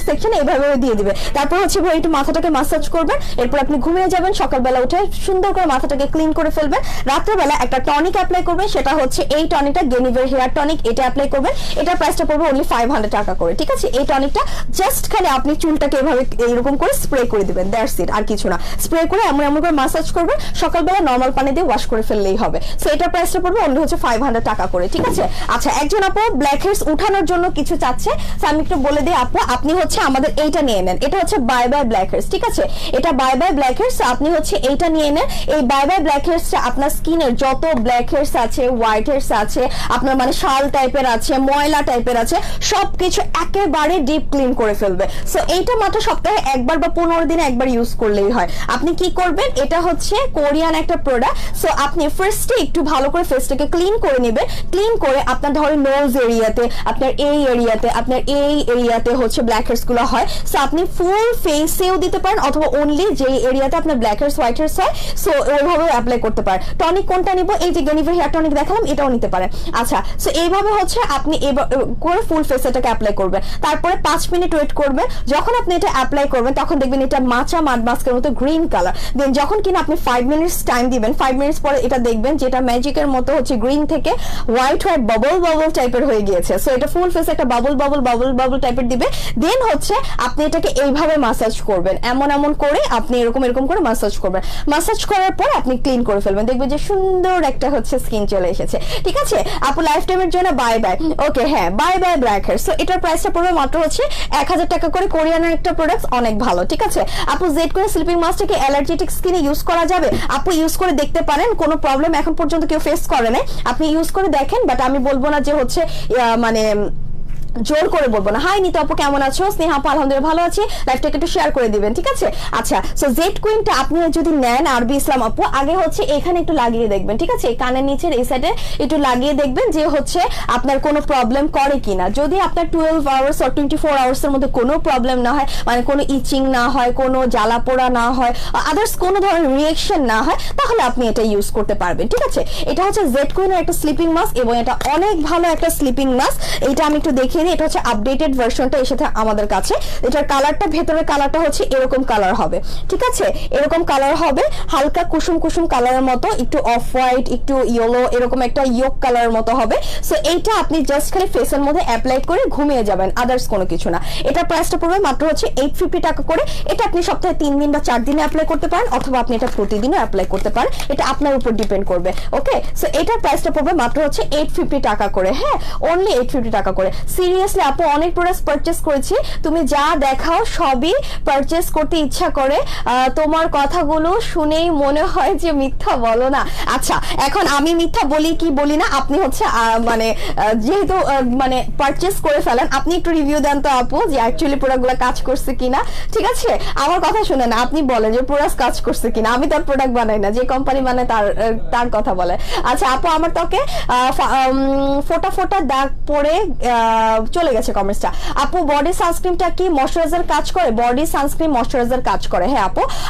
সেকশনে এইভাবে দিয়ে দিবে। তারপর হচ্ছে একটু মাথাটাকে মাসাজ করবেন, এরপর আপনি ঘুমিয়ে যাবেন। সকালবেলা উঠে সুন্দর করে মাথাটাকে ক্লিন করে ফেলবেন। রাত্রেবেলা একটা টনিক অ্যাপ্লাই করবেন, সেটা হচ্ছে এই টনিকটা গেনিভের হেয়ার টনিক, এটা অ্যাপ্লাই করবেন। এটার প্রাইসটা পড়বে অনলি 500 টাকা করে, ঠিক আছে? এই টনিকটা জাস্ট খালি আপনি চুলটাকে এভাবে এইরকম করে স্প্রে করে দিবেন, দ্যাটস ইট, আর কিছু না। স্প্রে করে এমন করে মাসাজ করবেন, সকালবেলা নরমাল পানি দিয়ে ওয়াশ করে ফেললেই হবে। সো এটার প্রাইসটা পড়বে অনলি হচ্ছে 500 টাকা করে, ঠিক আছে? আচ্ছা, একজন আপু ব্ল্যাক হেয়ারস উঠানোর জন্য কিছু চাচ্ছে, আমি একটু বলে দিই আপু, আপনি হচ্ছে আমাদের এইটা নিয়ে নেন। এটা হচ্ছে বাই বাই ব্ল্যাক হেয়ারস, ঠিক আছে? এটা বাই বাই ব্ল্যাক হেয়ারস, আপনি হচ্ছে এইটা নিয়ে নেন। এই বাই বাই ব্ল্যাক হেয়ারসটা আপনার স্কিনের যত ব্ল্যাক হেয়ারস আছে, হোয়াইট হেয়ারস আছে, আপনার মানে শাল টাইপের আছে, ময়লা টাইপের আছে, সবকিছু একেবারে ডিপ ক্লিন করে ফেলবে। সো এইটা মাত্র সপ্তাহে একবার বা 15 দিনে একবার ইউজ করলেই হয়। আপনি কি করবেন, এটা হচ্ছে কোরিয়ান একটা প্রোডাক্ট। সো আপনি ফার্স্টে একটু ভালো করে ফেসটাকে ক্লিন করে নেবেন। ক্লিন করে আপনার ধরেন নোজ এরিয়াতে, আপনার এই এরিয়াতে, আপনার এই এরিয়াতে হচ্ছে ব্ল্যাক হেয়ারস গুলো হয়। সো আপনি ফুল ফেসেও দিতে পারেন, অথবা অনলি যে এরিয়াতে আপনার ব্ল্যাক হেয়ারস হোয়াইট হেয়ারস হয়, সো ওইভাবেও অ্যাপ্লাই করতে পারেন। টনিক কোনটা নিব? এই যে গেনিভের হেয়ার টনিক দেখালাম, এটাও নিতে পারেন। আচ্ছা, সো এইভাবে হচ্ছে আপনি করে ফুল ফেসটাকে অ্যাপ্লাই করবেন। তারপরে 5 মিনিট ওয়েট করবেন। যখন আপনি এটা অ্যাপ্লাই করবেন তখন দেখবেন এটা মাচা মাড মাস্কের মতো গ্রিন কালার। দেন যখন কিনা আপনি 5 মিনিটস টাইম দিবেন, 5 মিনিটস পরে এটা দেখবেন যেটা ম্যাজিকের মতো হচ্ছে গ্রিন থেকে হোয়াইট বাবল টাইপের হয়ে গিয়েছে। সো এটা ফুল ফেসে একটা বাবল টাইপের দিবে। দেন হচ্ছে আপনি এটাকে এইভাবে মাসাজ করবেন, এমন করে আপনি এরকম করে মাসাজ করবেন। মাসাজ করার পর আপনি ক্লিন করে ফেলবেন, দেখবেন যে সুন্দর একটা হচ্ছে স্কিন চলে এসেছে, ঠিক আছে? আপু লাইফ টাইমের জন্য বাই বাই। ওকে, হ্যাঁ, bye bye black hair. So এটার প্রাইসটা পড়বে মাত্র হচ্ছে 1000 টাকা করে। কোরিয়ানের একটা প্রোডাক্ট, অনেক ভালো, ঠিক আছে? আপু জেড করে স্লিপিং মাস্কটাকে অ্যালার্জেটিক স্কিনে ইউজ করা যাবে? আপু ইউজ করে দেখতে পারেন, কোনো প্রবলেম এখন পর্যন্ত কেউ ফেস করে না। আপনি ইউজ করে দেখেন, বাট আমি বলবো না যে হচ্ছে মানে জোর করে বলবো না। হাই নিতু আপু, কেমন আছো? স্নেহা আপু, আলহামদুলিল্লাহ ভালো আছি। লাইভটাকে একটু শেয়ার করে দিবেন, ঠিক আছে? আচ্ছা, সো জেড কুইনটা আপনি যদি নেন, আরবি ইসলাম আপু, আগে হচ্ছে এখানে একটু লাগিয়ে দেখবেন, ঠিক আছে? এই কানের নিচের এই সাইডে একটু লাগিয়ে দেখবেন যে হচ্ছে আপনার কোনো প্রবলেম করে কিনা। যদি আপনার 12 আওয়ার্স আর 24 আওয়ার্স এর মধ্যে কোনো প্রবলেম না হয়, মানে কোনো ইচিং না হয়, কোনো জ্বালা পোড়া না হয়, আদার্স কোনো ধরনের রিয়েকশন না হয়, তাহলে আপনি এটা ইউজ করতে পারবেন, ঠিক আছে? এটা হচ্ছে জেড কুইনের একটা স্লিপিং মাস্ক, এবং এটা অনেক ভালো একটা স্লিপিং মাস্ক। এটা আমি একটু দেখিয়ে দিই, এটা হচ্ছে আপডেটেড ভার্সনটা এসেছে আমাদের কাছে। এটার কালারটা, ভেতরের কালারটা হচ্ছে এরকম কালার হবে, ঠিক আছে? এরকম কালার হবে, হালকা কুসুম কালারের মতো, একটু অফ হোয়াইট, একটু ইয়েলো, এরকম একটা ইয়োক কালারের মতো হবে। সো এইটা আপনি জাস্ট খালি ফেসের মধ্যে অ্যাপ্লাই করে ঘুমিয়ে যাবেন, আদার্স কোনো কিছু না। এটা প্রাইসটা পড়বে মাত্র হচ্ছে 850 টাকা করে। এটা আপনি সপ্তাহে 3 দিন বা 4 দিনে অ্যাপ্লাই করতে পারেন, অথবা আপনি এটা প্রতিদিনও অ্যাপ্লাই করতে পারেন, এটা আপনার উপর ডিপেন্ড করবে। ওকে, সো এটার প্রাইসটা পড়বে মাত্র হচ্ছে 850 টাকা করে। হ্যাঁ, অনলি 850 টাকা করে। সিরিয়াসলি আপু, অনেক প্রোডাক্ট পারচেজ করেছি, তুমি যা দেখাও সবই পারচেজ করতে ইচ্ছা করে। তোমার কথাগুলো শুনেই মনে হয় যে মিথ্যা বলো না। আচ্ছা, এখন আমি মিথ্যা বলি কি বলি না, আপনি হচ্ছে মানে যেহেতু মানে পারচেজ করে ফেলেন, আপনি একটু রিভিউ দেন তো আপু, যে অ্যাকচুয়ালি প্রোডাক্টগুলো কাজ করছে কিনা, ঠিক আছে? আমার কথা শুনে না, আপনি বলেন যে প্রোডাক্ট কাজ করছে কিনা। আমি তার প্রোডাক্ট বানাই না, যে কোম্পানি বানায় তার কথা বলে। আচ্ছা আপু, আমার ত্বকে ফোটা দাগ পড়ে চলে গেছে কমেন্টসটা। আপু বডি সানস্ক্রিনটা কি ময়শ্চারাইজার কাজ করে? বডি সানস্ক্রিন ময়শ্চারাইজার কাজ করে। হ্যাঁ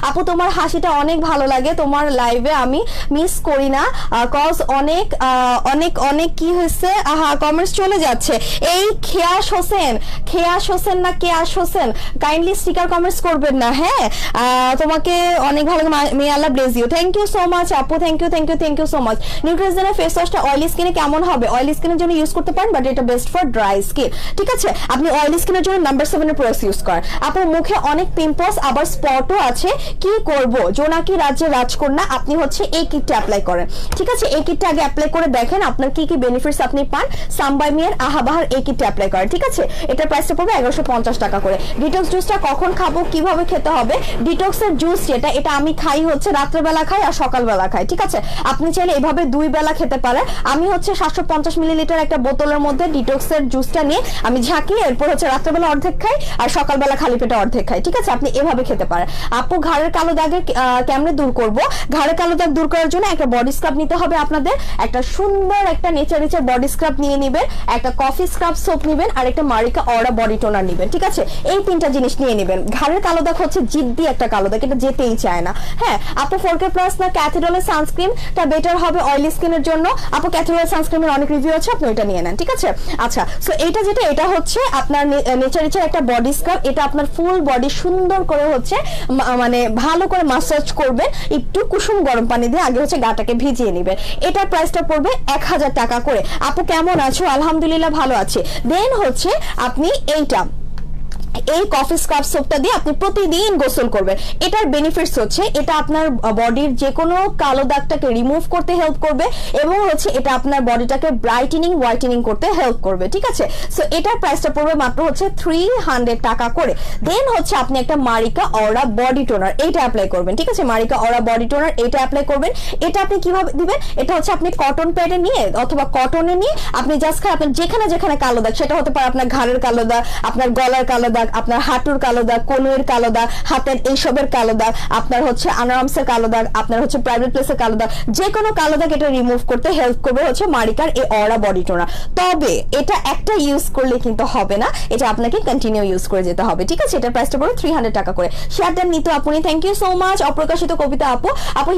আপু তোমার হাসিটা অনেক ভালো লাগে, তোমার লাইভে আমি মিস করি না, কজ অনেক অনেক অনেক কি হয়েছে, কমেন্টস চলে যাচ্ছে। এই খেয়াস হোসেন না কেয়াস হোসেন, কাইন্ডলি স্টিকার কমেন্টস করবেন না। হ্যাঁ তোমাকে অনেক ভালো, may Allah bless you. Thank you so much আপু, থ্যাংক ইউ সো মাচ। নিউট্রিজেনের ফেস ওয়াশটা অয়েলি স্কিনে কেমন হবে? অয়েলি স্কিনের জন্য ইউজ করতে পারেন, বাট এটা বেস্ট ফর ড্রাই স্কিন। ঠিক আছে, আপনি অয়েলি স্কিনের জন্য নাম্বার 7 এর প্রোডাক্ট ইউজ করেন। আপনার মুখে অনেক পিম্পলস আবার স্পটও আছে, কি করব? জোনাকি রাজ্যে রাজকন্যা, আপনি হচ্ছে এই কিটটা অ্যাপ্লাই করেন। ঠিক আছে, এই কিটটা আগে অ্যাপ্লাই করে দেখেন আপনার কি কি বেনিফিটস আপনি পান। সাম্বাই মিয়ার আহাবাহার এই কিটটা অ্যাপ্লাই করেন। ঠিক আছে, এটার প্রাইসটা পড়বে 1150 টাকা করে। ডিটক্স জুসটা কখন খাবো, কিভাবে খেতে হবে? ডিটক্সের জুস যেটা, এটা আমি খাই হচ্ছে রাত্রেবেলা খাই আর সকালবেলা খাই। ঠিক আছে, আপনি চাইলে এভাবে 2 বেলা খেতে পারেন। আমি হচ্ছে 750 মিলিলিটার একটা বোতলের মধ্যে ডিটক্সের জুসটা নিয়ে আমি ঝাঁকি, এরপর হচ্ছে রাত্রেবেলা অর্ধেক খাই আর সকালবেলা খালি পেটে অর্ধেক খাই। ঠিক আছে, আপনি এভাবে খেতে পারেন। আপু ঘাড়ের কালো দাগে কেমনে দূর করব? ঘাড়ের কালো দাগ দূর করার জন্য একটা বডি স্ক্রাব নিতে হবে আপনাদের। একটা সুন্দর একটা নেচার বডি স্ক্রাব নিয়ে নেবেন, একটা কফি স্ক্রাব সোপ নেবেন, আর একটা মারিকা অরা বডি টোনার নেবেন। ঠিক আছে, এই 3টা জিনিস নিয়ে নেবেন। ঘাড়ের কালো দাগ হচ্ছে জিদ্দি একটা কালো দাগ, এটা যেতেই চায় না। হ্যাঁ আপু 4K প্লাস না ক্যাথিড্রালের সানস্ক্রিনটা বেটার হবে অয়েলি স্কিনের জন্য? আপু ক্যাথিড্রাল সানস্ক্রিনের অনেক রিভিউ আছে, আপনি ওইটা নিয়ে নেন। ঠিক আছে, আচ্ছা সো এইটা যেটা, এটা হচ্ছে আপনার নেচার একটা বডি স্ক্রাব। এটা আপনার ফুল বডি সুন্দর করে হচ্ছে মানে ভালো করে মাসাজ করবেন, একটু কুসুম গরম পানি দিয়ে আগে হচ্ছে গাটাকে ভিজিয়ে নেবেন। এটার প্রাইসটা পড়বে 1000 টাকা করে। আপু কেমন আছো? আলহামদুলিল্লাহ ভালো আছি। দেন হচ্ছে আপনি এই কফি স্ক্রাব সোপটা দিয়ে আপনি প্রতিদিন গোসল করবেন। এটার বেনিফিটস হচ্ছে এটা আপনার বডির যে কোনো কালো দাগটাকে রিমুভ করতে হেল্প করবে, এবং হচ্ছে এটা আপনার বডিটাকে ব্রাইটেনিং হোয়াইটেনিং করতে হেল্প করবে। ঠিক আছে, সো এটার প্রাইসটা পড়বে মাত্র হচ্ছে 300 টাকা করে। দেন হচ্ছে আপনি একটা মারিকা অরা বডি টোনার এইটা অ্যাপ্লাই করবেন। ঠিক আছে, মারিকা অরা বডি টোনার এইটা অ্যাপ্লাই করবেন। এটা আপনি কিভাবে দিবেন? এটা হচ্ছে আপনি কটন প্যাডে নিয়ে অথবা কটনে নিয়ে আপনি জাস্ট আপনার যেখানে যেখানে কালো দাগ, সেটা হতে পারে আপনার ঘাড়ের কালো দাগ, আপনার গলার কালো দাগ, আপনার হাঁটুর কালো দাগ, কোনোর কালো দাগ, হাতের এইসবের কালো দাগ, আপনার হচ্ছে আনারামসের কালো দাগ, আপনার হচ্ছে প্রাইভেট প্লেসের কালো দাগ, যে কোনো কালো দাগ এটা রিমুভ করতে হেল্প করবে হচ্ছে মারিকার এই অরা বডি টোনার। তবে এটা একটা ইউজ করলে কিন্তু হবে না, এটা আপনাকে কন্টিনিউ ইউজ করে যেতে হবে। ঠিক আছে, এটার প্রাইসটা পড়বে 300 টাকা করে। শেয়ারটা নিতে আপনি, থ্যাংক ইউ সো মাচ। অপ্রকাশিত কবিতা আপু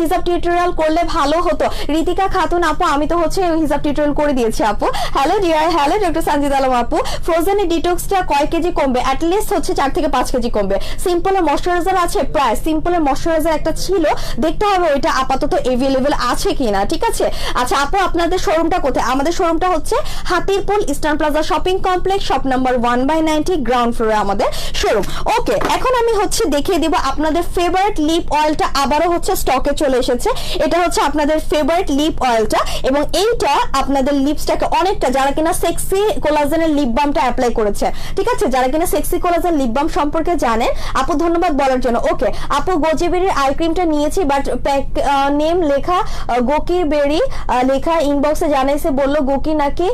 হিজাব টিউটোরিয়াল করলে ভালো হতো। ঋতিকা খাতুন আপু, আমি তো হচ্ছে হিজাব টিউটোরিয়াল করে দিয়েছি আপু। Hello dear, hello doctor Sanjit Alam আপু। ফ্রোজেন ডিটক্সটা কয় কেজি কমবে? অ্যাটলিস্ট হচ্ছে 4 থেকে 5 কেজি কমবে। সিম্পলের ময়শ্চারাইজার আছে প্রায়, সিম্পলের ময়শ্চারাইজার একটা ছিল, দেখতে হবে ওইটা আপাতত এভেলেবেল আছে কিনা। ঠিক আছে, আচ্ছা আপু আপনাদের শোরুমটা কোথায়? আমাদের শোরুমটা হচ্ছে Hatirpul Eastern Plaza shopping complex, shop number 1/90, ground ফ্লোরে আমাদের শোরুম। ওকে, এখন আমি হচ্ছে দেখিয়ে দিব আপনাদের ফেভারিট লিপ অয়েলটা আবারও হচ্ছে স্টকে চলে এসেছে। এটা হচ্ছে আপনাদের ফেভারিট লিপ অয়েলটা, এবং এইটা আপনাদের লিপসটাকে অনেকটা, যারা কিনা সেক্সি কোলাজেনের লিপ বামটা অ্যাপ্লাই করেছে, ঠিক আছে, যারা কিনা সেক্সি কোলাজেন লিপ বাম সম্পর্কে জানেন, আপু ধন্যবাদ বলার জন্য। ওকে আপু, গোজিবেরির আই ক্রিমটা নিয়েছি, বাট নেম লেখা গোকি বেরি লেখা, ইনবক্সে জানাইছে, বললো গোকি নাকি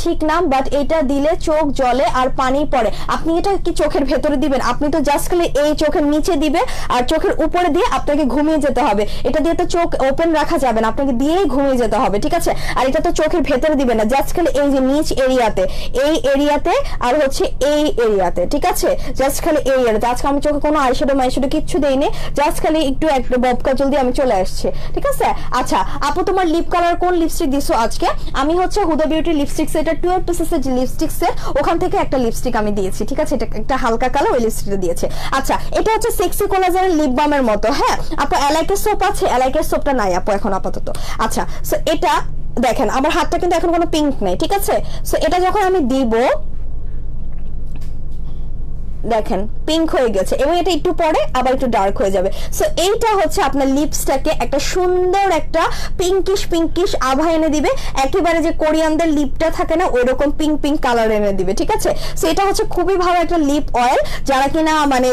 ঠিক নাম, বাট এটা দিলে চোখ জ্বলে আর পানি পড়ে। আপনি এটা কি চোখের ভেতরে দিবেন? আপনি তো জাস্ট খালি এই চোখের নিচে দিবেন আর চোখের উপরে দিয়ে আপনাকে ঘুমিয়ে যেতে হবে। এটা দিয়ে তো চোখ ওপেন রাখা যাবে না, আপনাকে দিয়েই ঘুমিয়ে যেতে হবে। ঠিক আছে, আর এটা তো চোখের ভেতরে দিবেন না, জাস্ট খালি এই যে নিচ এরিয়াতে, এই এরিয়াতে আর হচ্ছে এই এরিয়াতে। ঠিক আছে, জাস্ট খালি এই এরিয়াতে। আজকে আমি চোখে কোনো আইশ্যাডো মাইশ্যাডো কিচ্ছু দেইনি, জাস্ট খালি একটু একটা বব কাজল দিয়ে আমি চলে আসছি। ঠিক আছে, আচ্ছা আপু তোমার লিপ কালার কোন লিপস্টিক দিছো আজকে? আমি হচ্ছে হুদা বিউটি লিপস্টিক সেট, এটা 12 পিসের যে লিপস্টিক সেট, ওখান থেকে একটা লিপস্টিক আমি দিয়েছি। ঠিক আছে, এটা একটা হালকা কালার, ওই লিপস্টিকটা দিয়েছে। আচ্ছা, এটা হচ্ছে সেক্সি কোলাজেনের লিপ বামের মতো। হ্যাঁ আপু, এলাইকের সোপ আছে? এলাইকের সোপটা নাই আপু এখন আপাতত। আচ্ছা, সো এটা দেখেন আমার হাতটা কিন্তু এখন কোনো পিঙ্ক নেই। ঠিক আছে, সো এটা যখন আমি দিব দেখেন পিঙ্ক হয়ে গেছে, এবং এটা একটু পরে আবার একটু ডার্ক হয়ে যাবে। সো এইটা হচ্ছে আপনার লিপসটাকে একটা সুন্দর একটা পিঙ্কিশ আভা এনে দিবে, একেবারে যে কোরিয়ানদের লিপটা থাকে না ওইরকম পিঙ্ক কালার এনে দিবে। ঠিক আছে, সো এটা হচ্ছে খুবই ভালো একটা লিপ অয়েল, যারা কিনা মানে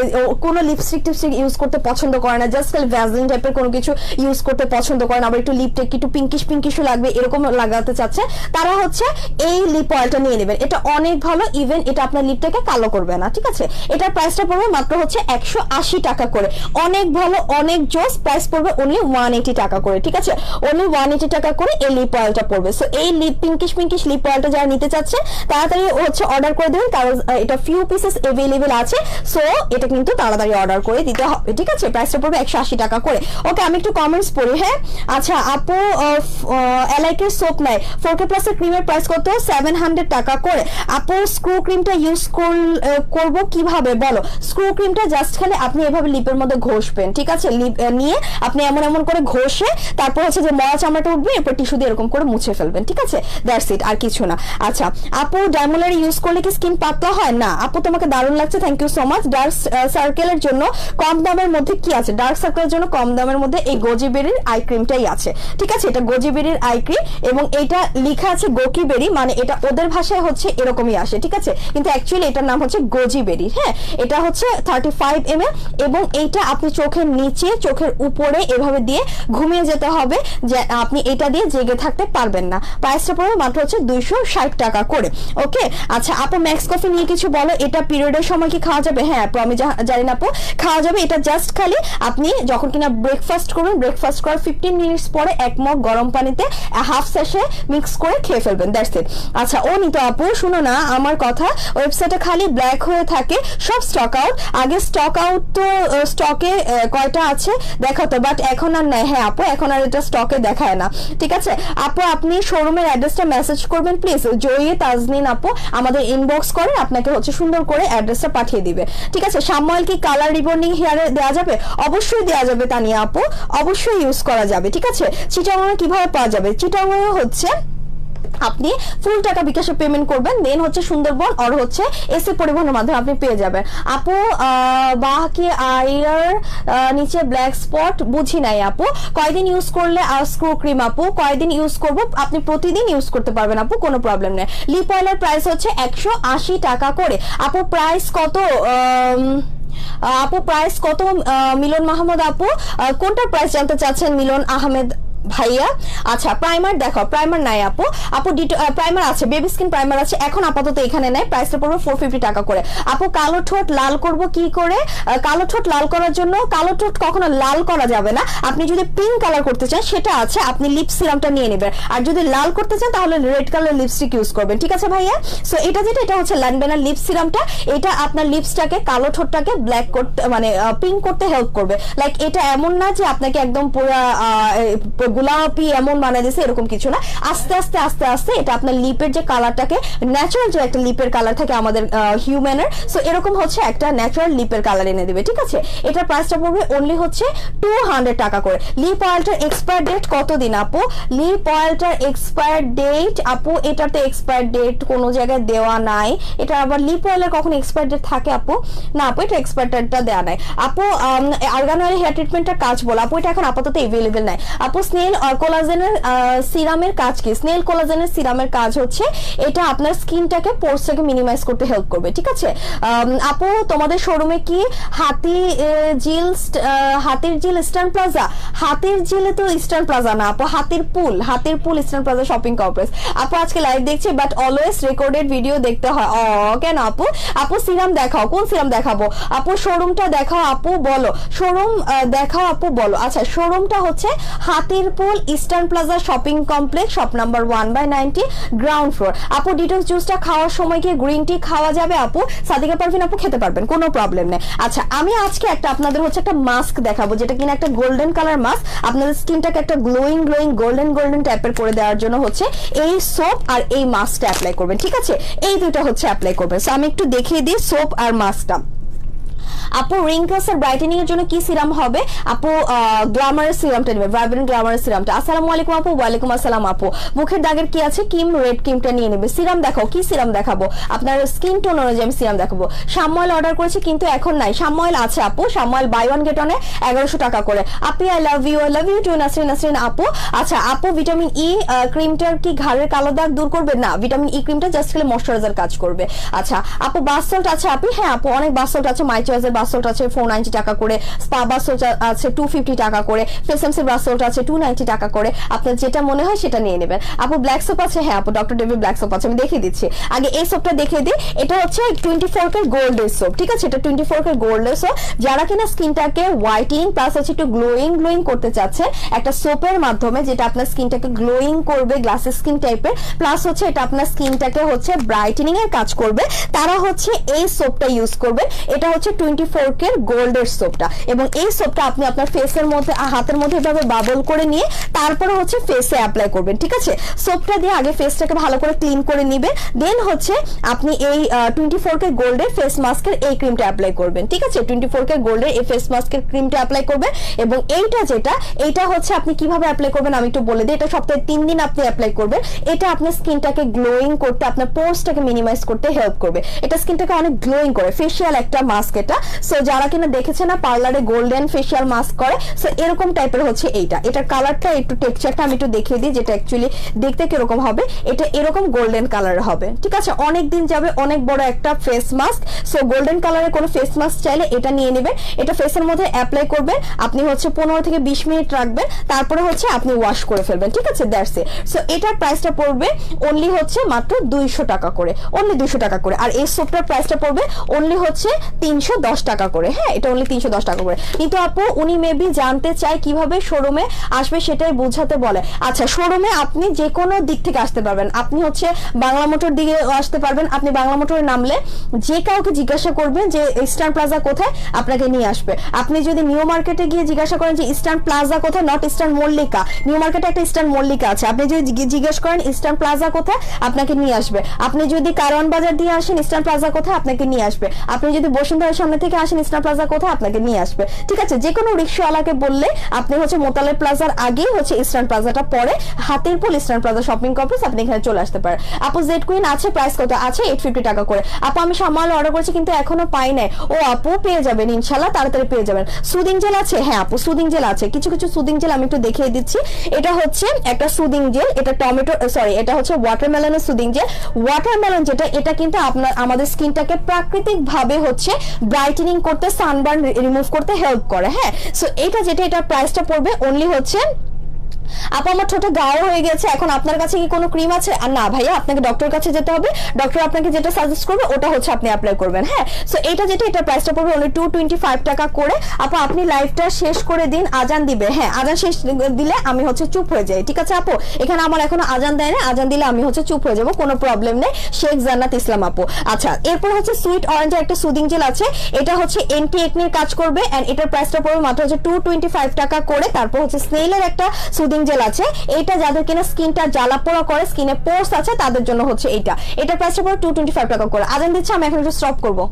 কোনো লিপস্টিক টিপস্টিক ইউজ করতে পছন্দ করে না, জাস্ট ভ্যাসলিন টাইপের কোনো কিছু ইউজ করতে পছন্দ করে না, আবার একটু লিপটা একটু পিঙ্কিশও লাগবে এরকম লাগাতে চাচ্ছে, তারা হচ্ছে এই লিপ অয়েলটা নিয়ে নেবেন। এটা অনেক ভালো, ইভেন এটা আপনার লিপটাকে কালো করবে না। ঠিক আছে, এটার প্রাইসটা পড়বে মাত্র হচ্ছে 180 টাকা করে। অনেক ভালো, অনেক জোস। প্রাইস পড়বে অনলি 180 টাকা করে, ঠিক আছে? অনলি 180 টাকা করে এই লিপ অয়েলটা পড়বে। সো এই লিপ পিঙ্কিশ লিপ অয়েলটা যারা নিতে চাচ্ছে তাড়াতাড়ি হচ্ছে অর্ডার করে দেবেন, কারণ এটা ফিউ পিসেস अवेलेबल আছে। সো এটা কিন্তু তাড়াতাড়ি অর্ডার করে দিতে হবে, ঠিক আছে? প্রাইসটা পড়বে 180 টাকা করে। ওকে, আমি একটু কমেন্টস পড়ি। হ্যাঁ, আচ্ছা আপু, এলাইকের সোপ নাই 4K প্লাস এর ক্রিমের প্রাইস কত? 700 টাকা করে। আপু স্ক্রু ক্রিমটা ইউজ করব কিভাবে বলো? স্ক্রু ক্রিমটা জাস্ট খালি আপনি এভাবে লিপের মধ্যে ঘষবেন, ঠিক আছে? লিপ নিয়ে আপনি এমন এমন করে ঘষে তারপর হচ্ছে যে মরা চামড়াটা উঠবে, এরপর টিস্যু দিয়ে এরকম করে মুছে ফেলবেন, ঠিক আছে? দ্যাটস ইট, আর কিছু না। আচ্ছা আপু, ডায়মোলার ইউজ করলে কি স্কিন পাতলা হয়? না আপু, তোমাকে দারুণ লাগছে, thank you so much. Dark সার্কেলের জন্য কম দামের মধ্যে কি আছে? ডার্ক সার্কেলের জন্য কম দামের মধ্যে এই গোজিবেরির আই ক্রিমটাই আছে, ঠিক আছে? এটা গোজিবেরির আই ক্রিম এবং এটা লেখা আছে গোকিবেরি, মানে এটা ওদের ভাষায় হচ্ছে এরকমই আসে, ঠিক আছে? কিন্তু অ্যাকচুয়ালি এটার নাম হচ্ছে গোজিবেরি। হ্যাঁ, এটা হচ্ছে 35 ml এবং এইটা আপনি চোখের নিচে, চোখের উপরে এভাবে দিয়ে ঘুমিয়ে যেতে হবে, যে আপনি এটা দিয়ে জেগে থাকতে পারবেন না। প্রাইসটা পড়বে মাত্র হচ্ছে 260 টাকা করে। ওকে, আচ্ছা আপু, ম্যাক্স কফি নিয়ে কিছু বলো। এটা পিরিয়ডের সময় কি খাওয়া যাবে? হ্যাঁ আপু, আমি জানি না আপু, খাওয়া যাবে। এটা জাস্ট খালি আপনি যখন কিনা ব্রেকফাস্ট করবেন, ব্রেকফাস্ট করার 15 মিনিটস পরে 1 মগ গরম পানিতে হাফ স্যাশে মিক্স করে খেয়ে ফেলবেন, দ্যাটস ইট। আচ্ছা ও নিতো আপু, শুনো না আমার কথা, ওয়েবসাইটে খালি ব্ল্যাক হয়ে থাকে, সব স্টক আউট। আগে স্টক আউট তো স্টকে কয়টা আছে দেখাতো, বাট এখন আর নাই। হ্যাঁ আপু, এখন আর এটা স্টকে দেখায় না, ঠিক আছে? আপু আপনি শোরুমের অ্যাড্রেসটা মেসেজ করবেন প্লিজ। জয়ী তাজনিন আপু আমাদের ইনবক্স করে আপনাকে হচ্ছে সুন্দর করে অ্যাড্রেসটা পাঠিয়ে দিবে, ঠিক আছে? সাময়িক কি কালার রিবন্ডিং হেয়ারে দেওয়া যাবে? অবশ্যই দেওয়া যাবে তানিয়া আপু, অবশ্যই ইউজ করা যাবে, ঠিক আছে? চিটাগংয়ে কিভাবে পাওয়া যাবে? চিটাগংয়ে হচ্ছে আপনি ফুল টাকা বিকাশে পেমেন্ট করবেন, দেন হচ্ছে সুন্দরবন আর হচ্ছে এসি পরিবহনের মাধ্যমে আপনি পেয়ে যাবেন। আপু বাকি আইয়ার নিচে ব্ল্যাক স্পট বুঝি নাই আপু, কয়দিন ইউজ করলে? আর স্ক্রু ক্রিম আপু কয়দিন ইউজ করব? আপনি প্রতিদিন ইউজ করতে পারবেন আপু, কোনো প্রবলেম নেই। লিপ অয়েলের প্রাইস হচ্ছে 180 টাকা করে। আপু প্রাইস কত? আপু প্রাইস কত? মিলন মাহমুদ আপু, কোনটার প্রাইস জানতে চাচ্ছেন মিলন আহমেদ ভাইয়া? আচ্ছা প্রাইমার দেখো, প্রাইমার নাই আপু। আপু প্রাইমার আছে, বেবি স্কিন প্রাইমার আছে, এখন আপাতত এখানে নাই। প্রাইসটা পড়বে 450 টাকা করে। আপু কালো ঠোঁট লাল করব কি করে? কালো ঠোঁট লাল করার জন্য, কালো ঠোঁট কখনো লাল করা যাবে না। আপনি যদি পিঙ্ক কালার করতে চান সেটা আছে, আপনি লিপ সিরামটা নিয়ে নেবেন। আর যদি লাল করতে চান তাহলে রেড কালার লিপস্টিক ইউজ করবেন, ঠিক আছে ভাইয়া? সো এটা যেটা, এটা হচ্ছে ল্যানবেনা লিপ সিরামটা। এটা আপনার লিপসটাকে, কালো ঠোঁটটাকে ব্ল্যাক করতে, মানে পিঙ্ক করতে হেল্প করবে। লাইক এটা এমন না যে আপনাকে একদম পুরো গোলাপি এমন বানিয়ে দিয়েছে, এরকম কিছু না। আস্তে আস্তে আস্তে আস্তে এটা আপনার লিপের যে কালারটাকে, ন্যাচারাল যে একটা লিপের কালার থাকে আমাদের হিউম্যানের, সো এরকম হচ্ছে একটা ন্যাচারাল লিপের কালার এনে দিবে, ঠিক আছে? এটার প্রাইসটা পড়বে অনলি হচ্ছে 200 টাকা করে। লিপ অয়েলটার এক্সপায়ার ডেট কতদিন আপু? লিপ অয়েলটার এক্সপায়ার ডেট আপু, এটাতে এক্সপায়ার ডেট কোনো জায়গায় দেওয়া নাই। এটা আবার লিপ অয়েলের কখন এক্সপায়ার ডেট থাকে আপু? না আপু, এটা এক্সপায়ার ডেটটা দেওয়া নাই আপু। আর্গানো হেয়ার ট্রিটমেন্টটার কাজ বলো আপু, এটা এখন আপাতত अवेलेबल নাই আপু। স্নেল কোলাজেনের সিরামের কাজ কি? স্নেল কোলাজেনের সিরামের কাজ হচ্ছে এটা আপনার স্কিনটাকে পোরসটাকে মিনিমাইজ করতে হেল্প করবে, ঠিক আছে? আপু তোমাদের শোরুমে কি হাতির ঝিল ইস্টার্ন প্লাজা? হাতির ঝিলে তো ইস্টার্ন প্লাজা না আপু, হাতির পুল ইস্টার্ন প্লাজা শপিং কমপ্লেক্স। আপু আজকে লাইভ দেখছি, বাট অলওয়েজ রেকর্ডেড ভিডিও দেখতে হয়। কেন আপু? আপু সিরাম দেখাও, কোন সিরাম দেখাবো আপু? শোরুমটা দেখাও আপু, বলো শোরুম দেখাও আপু, বলো। আচ্ছা শোরুমটা হচ্ছে Hatirpool Eastern Plaza shopping complex, shop number 1/90, ground floor. আপু ডিটক্স জুসটা খাওয়ার সময় কি গ্রিন টি খাওয়া যাবে আপু? সাদিকা পারভিন আপু খেতে পারবেন, কোনো প্রবলেম নেই। আচ্ছা আমি আজকে আপনাদের হচ্ছে একটা মাস্ক দেখাবো, যেটা কিনা একটা গোল্ডেন কালার মাস্ক, আপনাদের স্কিনটাকে একটা গ্লোয়িং গোল্ডেন টাইপের করে দেওয়ার জন্য হচ্ছে এই সোপ আর এই মাস্কটা অ্যাপ্লাই করবেন, ঠিক আছে? এই দুটো হচ্ছে অ্যাপ্লাই করবেন। সো আমি একটু দেখিয়ে দিই সোপ আর মাস্কটা। আপু রিঙ্কলস আর ব্রাইটেনিং এর জন্য কি সিরাম হবে আপু? গ্ল্যামারের সিরামটা নেবে, ভাইব্রেন্ট গ্ল্যামারের সিরামটা। আসসালামু আলাইকুম আপু। ওয়ালাইকুম আসসালাম আপু। মুখের দাগের কি আছে? কিম রেড ক্রিমটা নিয়ে নেবে। সিরাম দেখাও, কি সিরাম দেখাবো? আপনার স্কিন টোন অনুযায়ী আমি সিরাম দেখাবো। শামওয়েল অর্ডার করেছি কিন্তু এখন নাই। শামওয়েল আছে আপু, শামওয়েল বাই ওয়ান গেট ওয়ানে 1100 টাকা করে। আপি I love you too Nasrin আপু। আচ্ছা আপু ভিটামিন ই ক্রিমটার কি ঘাড়ের কালো দাগ দূর করবে? না, ভিটামিন ই ক্রিমটা জাস্ট খালি ময়শ্চারাইজার কাজ করবে। আচ্ছা আপু বাস সল্ট আছে আপু? হ্যাঁ আপু অনেক বাস সল্ট আছে, মাই চয়েসের বাথ সল্ট আছে 490 টাকা করে, স্পা বাথ সল্ট আছে 250 টাকা করে, ফেসেমসি বাথ সল্ট আছে 290 টাকা করে। আপনার যেটা মনে হয় সেটা নিয়ে নেবেন। আপু ব্ল্যাক সোপ আছে? হ্যাঁ আপু ডক্টর ডেভিড ব্ল্যাক সোপ আছে, আমি দেখিয়ে দিচ্ছি। আগে এই সোপটা দেখিয়ে দিই। এটা হচ্ছে 24 কে গোল্ডের সোপ, ঠিক আছে? এটা 24 কে গোল্ডের সোপ। যারা কিনা স্কিনটাকে হোয়াইটিং প্লাস হচ্ছে একটু গ্লোয়িং করতে চাচ্ছে একটা সোপের মাধ্যমে, যেটা আপনার স্কিনটাকে গ্লোয়িং করবে, গ্লাসি স্কিন টাইপের, প্লাস হচ্ছে এটা আপনার স্কিনটাকে হচ্ছে ব্রাইটেনিং এর কাজ করবে, তারা হচ্ছে এই সোপটা ইউজ করবে। এটা হচ্ছে 24 কে গোল্ডের সোপটা, এবং এই সোপটা আপনি আপনার ফেসের মধ্যে হাতের মধ্যে এভাবে বাবল করে নিয়ে তারপরে হচ্ছে ফেসে অ্যাপ্লাই করবেন, ঠিক আছে? সোপটা দিয়ে আগে ফেসটাকে ভালো করে ক্লিন করে নিবেন, দেন হচ্ছে আপনি এই 24 কে গোল্ডের ফেস মাস্কের এই ক্রিমটা অ্যাপ্লাই করবেন, ঠিক আছে? 24 কে গোল্ডের এই ফেস মাস্কের ক্রিমটা অ্যাপ্লাই করবেন। এবং এইটা হচ্ছে আপনি কিভাবে অ্যাপ্লাই করবেন আমি একটু বলে দিই। এটা সপ্তাহে 3 দিন আপনি অ্যাপ্লাই করবেন। এটা আপনার স্কিনটাকে গ্লোয়িং করতে, আপনার পোরসটাকে মিনিমাইজ করতে হেল্প করবে। এটা স্কিনটাকে অনেক গ্লোয়িং করে, ফেশিয়াল একটা মাস্ক এটা। সো যারা কিনা দেখেছে না পার্লারে গোল্ডেন ফেশিয়াল মাস্ক করে, সো এরকম টাইপের হচ্ছে এইটা। এটার কালারটা একটু টেক্সচারটা আমি একটু দেখিয়ে দিই, যেটা অ্যাকচুয়ালি দেখতে কিরকম হবে। এটা এরকম গোল্ডেন কালারের হবে, ঠিক আছে? অনেক দিন যাবে, অনেক বড় একটা ফেস মাস্ক। সো গোল্ডেন কালারের কোনো ফেস মাস্ক চাইলে এটা নিয়ে নেবেন। এটা ফেসের মধ্যে অ্যাপ্লাই করবেন, আপনি হচ্ছে 15 থেকে 20 মিনিট রাখবেন, তারপরে হচ্ছে আপনি ওয়াশ করে ফেলবেন, ঠিক আছে? That's it. সো এটার প্রাইসটা পড়বে অনলি হচ্ছে মাত্র 200 টাকা করে, অনলি 200 টাকা করে। আর এই সোপটার প্রাইসটা পড়বে অনলি হচ্ছে 310 টাকা করে। হ্যাঁ, এটা অনলি 310 টাকা করে। কিন্তু আপু উনি মেবি জানতে চায় কিভাবে শোরুমে আসবে, সেটাই বোঝাতে বলে। আচ্ছা, শোরুমে আপনি যে কোনো দিক থেকে আসতে পারবেন। আপনি হচ্ছে বাংলা মোটর দিকে আসতে পারবেন। আপনি বাংলা মোটরে নামলে যে কাউকে জিজ্ঞাসা করবেন যে ইস্টার্ন প্লাজা কোথায়, আপনাকে নিয়ে আসবে। আপনি যদি নিউ মার্কেটে গিয়ে জিজ্ঞাসা করেন যে ইস্টার্ন প্লাজা কোথায়, নট ইস্টার্ন মল্লিকা, নিউ মার্কেটে একটা ইস্টার্ন মল্লিকা আছে, আপনি যদি জিজ্ঞেস করেন ইস্টার্ন প্লাজা কোথায়, আপনাকে নিয়ে আসবে। আপনি যদি কারওয়ান বাজার দিয়ে আসেন, ইস্টার্ন প্লাজা কোথায়, আপনাকে নিয়ে আসবে। আপনি যদি বসুন্ধরার সামনে থেকে আসেন, ইস্টার্ন প্লাজা কোথায়, আপনাকে নিয়ে আসবে, ঠিক আছে? যে কোনো রিক্সাওয়ালাকে বললে আপনি হচ্ছে মোতালেব প্লাজার আগেই হচ্ছে ইস্টার্ন প্লাজাটা পরে, Hatirpul Eastern Plaza shopping complex, আপনি এখানে চলে আসতে পারেন। আপু জেড কুইন আছে, প্রাইস কত আছে? 850 টাকা করে। আপু আমি সামাল অর্ডার করেছি কিন্তু এখনো পাই নাই। ও আপু পেয়ে যাবেন ইনশাআল্লাহ, তাড়াতাড়ি পেয়ে যাবেন। সুদিং জেল আছে? হ্যাঁ আপু সুদিং জেল আছে, কিছু কিছু সুদিং জেল আমি একটু দেখিয়ে দিচ্ছি। এটা হচ্ছে একটা সুদিং জেল, এটা টমেটো সরি এটা হচ্ছে ওয়াটারমেলনের সুদিং জেল। ওয়াটারমেলন যেটা, এটা কিন্তু আমাদের স্কিনটাকে প্রাকৃতিক ভাবে হচ্ছে ব্রাইটেনিং করতে, সানবার্ন রিমুভ করতে হেল্প করে। হ্যাঁ, সো এটা যেটা, এটা প্রাইসটা পড়বে অনলি হচ্ছে আপু আমার ঠোঁটে গাঢ় হয়ে গেছে, এখন আপনার কাছে কি কোনো ক্রিম আছে? আর না ভাইয়া, আপনাকে ডক্টরের কাছে যেতে হবে, ডক্টর আপনাকে যেটা সাজেস্ট করবে ওটা হচ্ছে আপনি অ্যাপ্লাই করবেন। হ্যাঁ, সো এটা যেটা, এটা প্রাইসটা পড়বে অনলি 225 টাকা করে। আপু আপনি লাইভটা শেষ করে দিন, আজান দিবে। হ্যাঁ, আজান শেষ দিলে আমি হচ্ছে চুপ হয়ে যাই, ঠিক আছে আপু? এখানে আমার এখনো আজান দেয় না, আজান দিলে আমি হচ্ছে চুপ হয়ে যাবো, কোনো প্রবলেম নেই। শেখ জান্নাত ইসলাম আপু। আচ্ছা, এরপর হচ্ছে সুইট অরেঞ্জের একটা সুদিং জেল আছে, এটা হচ্ছে এন্টি একনির কাজ করবে, এন্ড এটার প্রাইসটা পড়বে মাত্র হচ্ছে 225 টাকা করে। তারপর হচ্ছে স্নেইলের একটা সুদিং জেল আছে, এটা যাদের কিনা স্কিনটা জ্বালা পোড়া করে, স্কিনে পোর্স আছে, তাদের জন্য হচ্ছে এটার প্রাইসটা পড়ে 225 টাকা করে। আজান দিচ্ছে, আমি এখন একটু স্টপ করবো।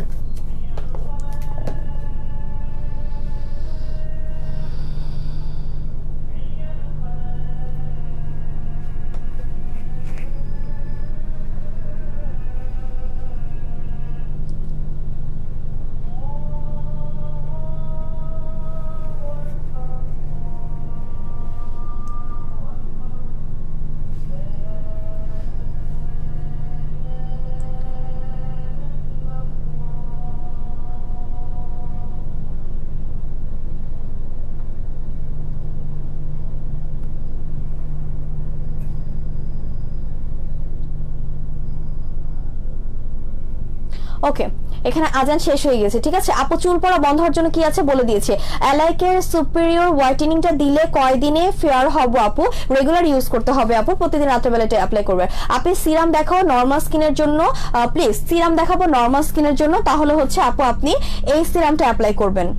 ওকে, এখানে আজান শেষ হয়ে গেছে, ঠিক আছে আপু? চুল পড়া বন্ধ হওয়ার জন্য কি আছে বলে দিয়েছে। অ্যালাইকের সুপিরিয়র হোয়াইটেনিংটা দিলে কয়দিনে ফেয়ার হবো আপু? রেগুলার ইউজ করতে হবে আপু, প্রতিদিন রাত্রেবেলাটা অ্যাপ্লাই করবে। আপনি সিরাম দেখাও নর্মাল স্কিনের জন্য, প্লিজ সিরাম দেখাবো নর্মাল স্কিনের জন্য, তাহলে হচ্ছে আপু আপনি এই সিরামটা অ্যাপ্লাই করবেন।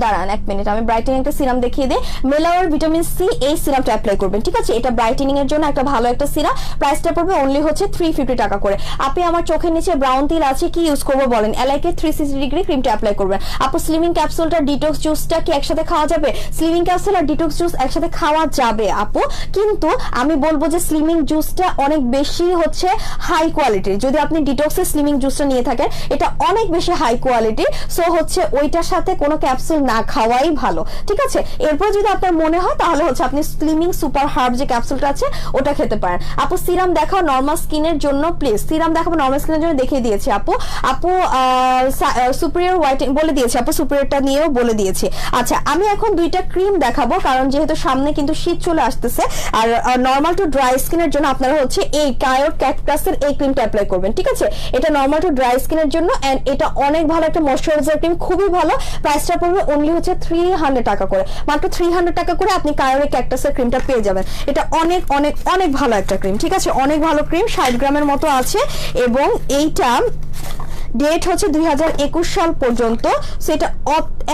দাঁড়ান এক মিনিট, আমি ব্রাইটেনিং একটা সিরাম দেখিয়ে দিই। মেলাওয়ার ভিটামিন সি, এই সিরামটা অ্যাপ্লাই করবেন, ঠিক আছে? এটা ব্রাইটেনিং এর জন্য একটা ভালো একটা সিরাম, প্রাইসটা পড়বে অনলি হচ্ছে 350 টাকা করে। আপনি আমার চোখের নিচে ব্রাউন তিল আছে, কি ইউজ করবো বলেন? এলাইকে 360 ডিগ্রি ক্রিমটা অ্যাপ্লাই করবেন। আপু স্লিমিং ক্যাপসুলটা, ডিটক্স জুসটা কি একসাথে খাওয়া যাবে? স্লিমিং ক্যাপসুল আর ডিটক্স জুস একসাথে খাওয়া যাবে আপু, কিন্তু আমি বলবো যে স্লিমিং জুসটা অনেক বেশি হচ্ছে হাই কোয়ালিটির। যদি আপনি ডিটক্সের স্লিমিং জুসটা নিয়ে থাকেন, এটা অনেক বেশি হাই কোয়ালিটির, সো হচ্ছে ওইটার সাথে কোনো কোনো ক্যাপসুল না খাওয়াই ভালো, ঠিক আছে। এরপর যদি আপনার মনে হয় তাহলে হচ্ছে আপনি স্লিমিং সুপার হার্ব যে ক্যাপসুলটা আছে ওটা খেতে পারেন। আপু সিরাম দেখাও নর্মাল স্কিনের জন্য প্লিজ, সিরাম দেখাবো নর্মাল স্কিনের জন্য, দেখিয়ে দিয়েছি আপু। আপু সুপিরিয়র হোয়াইটেনিং বলে দিয়েছি আপু, সুপিরিয়রটা নিয়েও বলে দিয়েছি। আচ্ছা আমি এখন দুইটা ক্রিম দেখাবো, কারণ যেহেতু সামনে কিন্তু শীত চলে আসতেছে। আর নর্মাল টু ড্রাই স্কিনের জন্য আপনারা হচ্ছে এই কায়োর ক্যাকটাসের এই ক্রিমটা অ্যাপ্লাই করবেন, ঠিক আছে। এটা নর্মাল টু ড্রাই স্কিনের জন্য, এন্ড এটা অনেক ভালো একটা ময়শ্চারাইজার ক্রিম, খুবই ভালো। প্রাইসটা পড়বে অনলি হচ্ছে 300 টাকা করে, মাত্র 300 টাকা করে আপনি কায়োর ক্যাকটাসের ক্রিমটা পেয়ে যাবেন। এটা অনেক অনেক অনেক ভালো একটা ক্রিম, ঠিক আছে, অনেক ভালো ক্রিম, 60 গ্রামের মতো আছে। এবং এইটা ডেট হচ্ছে 2021 সাল পর্যন্ত। সেটা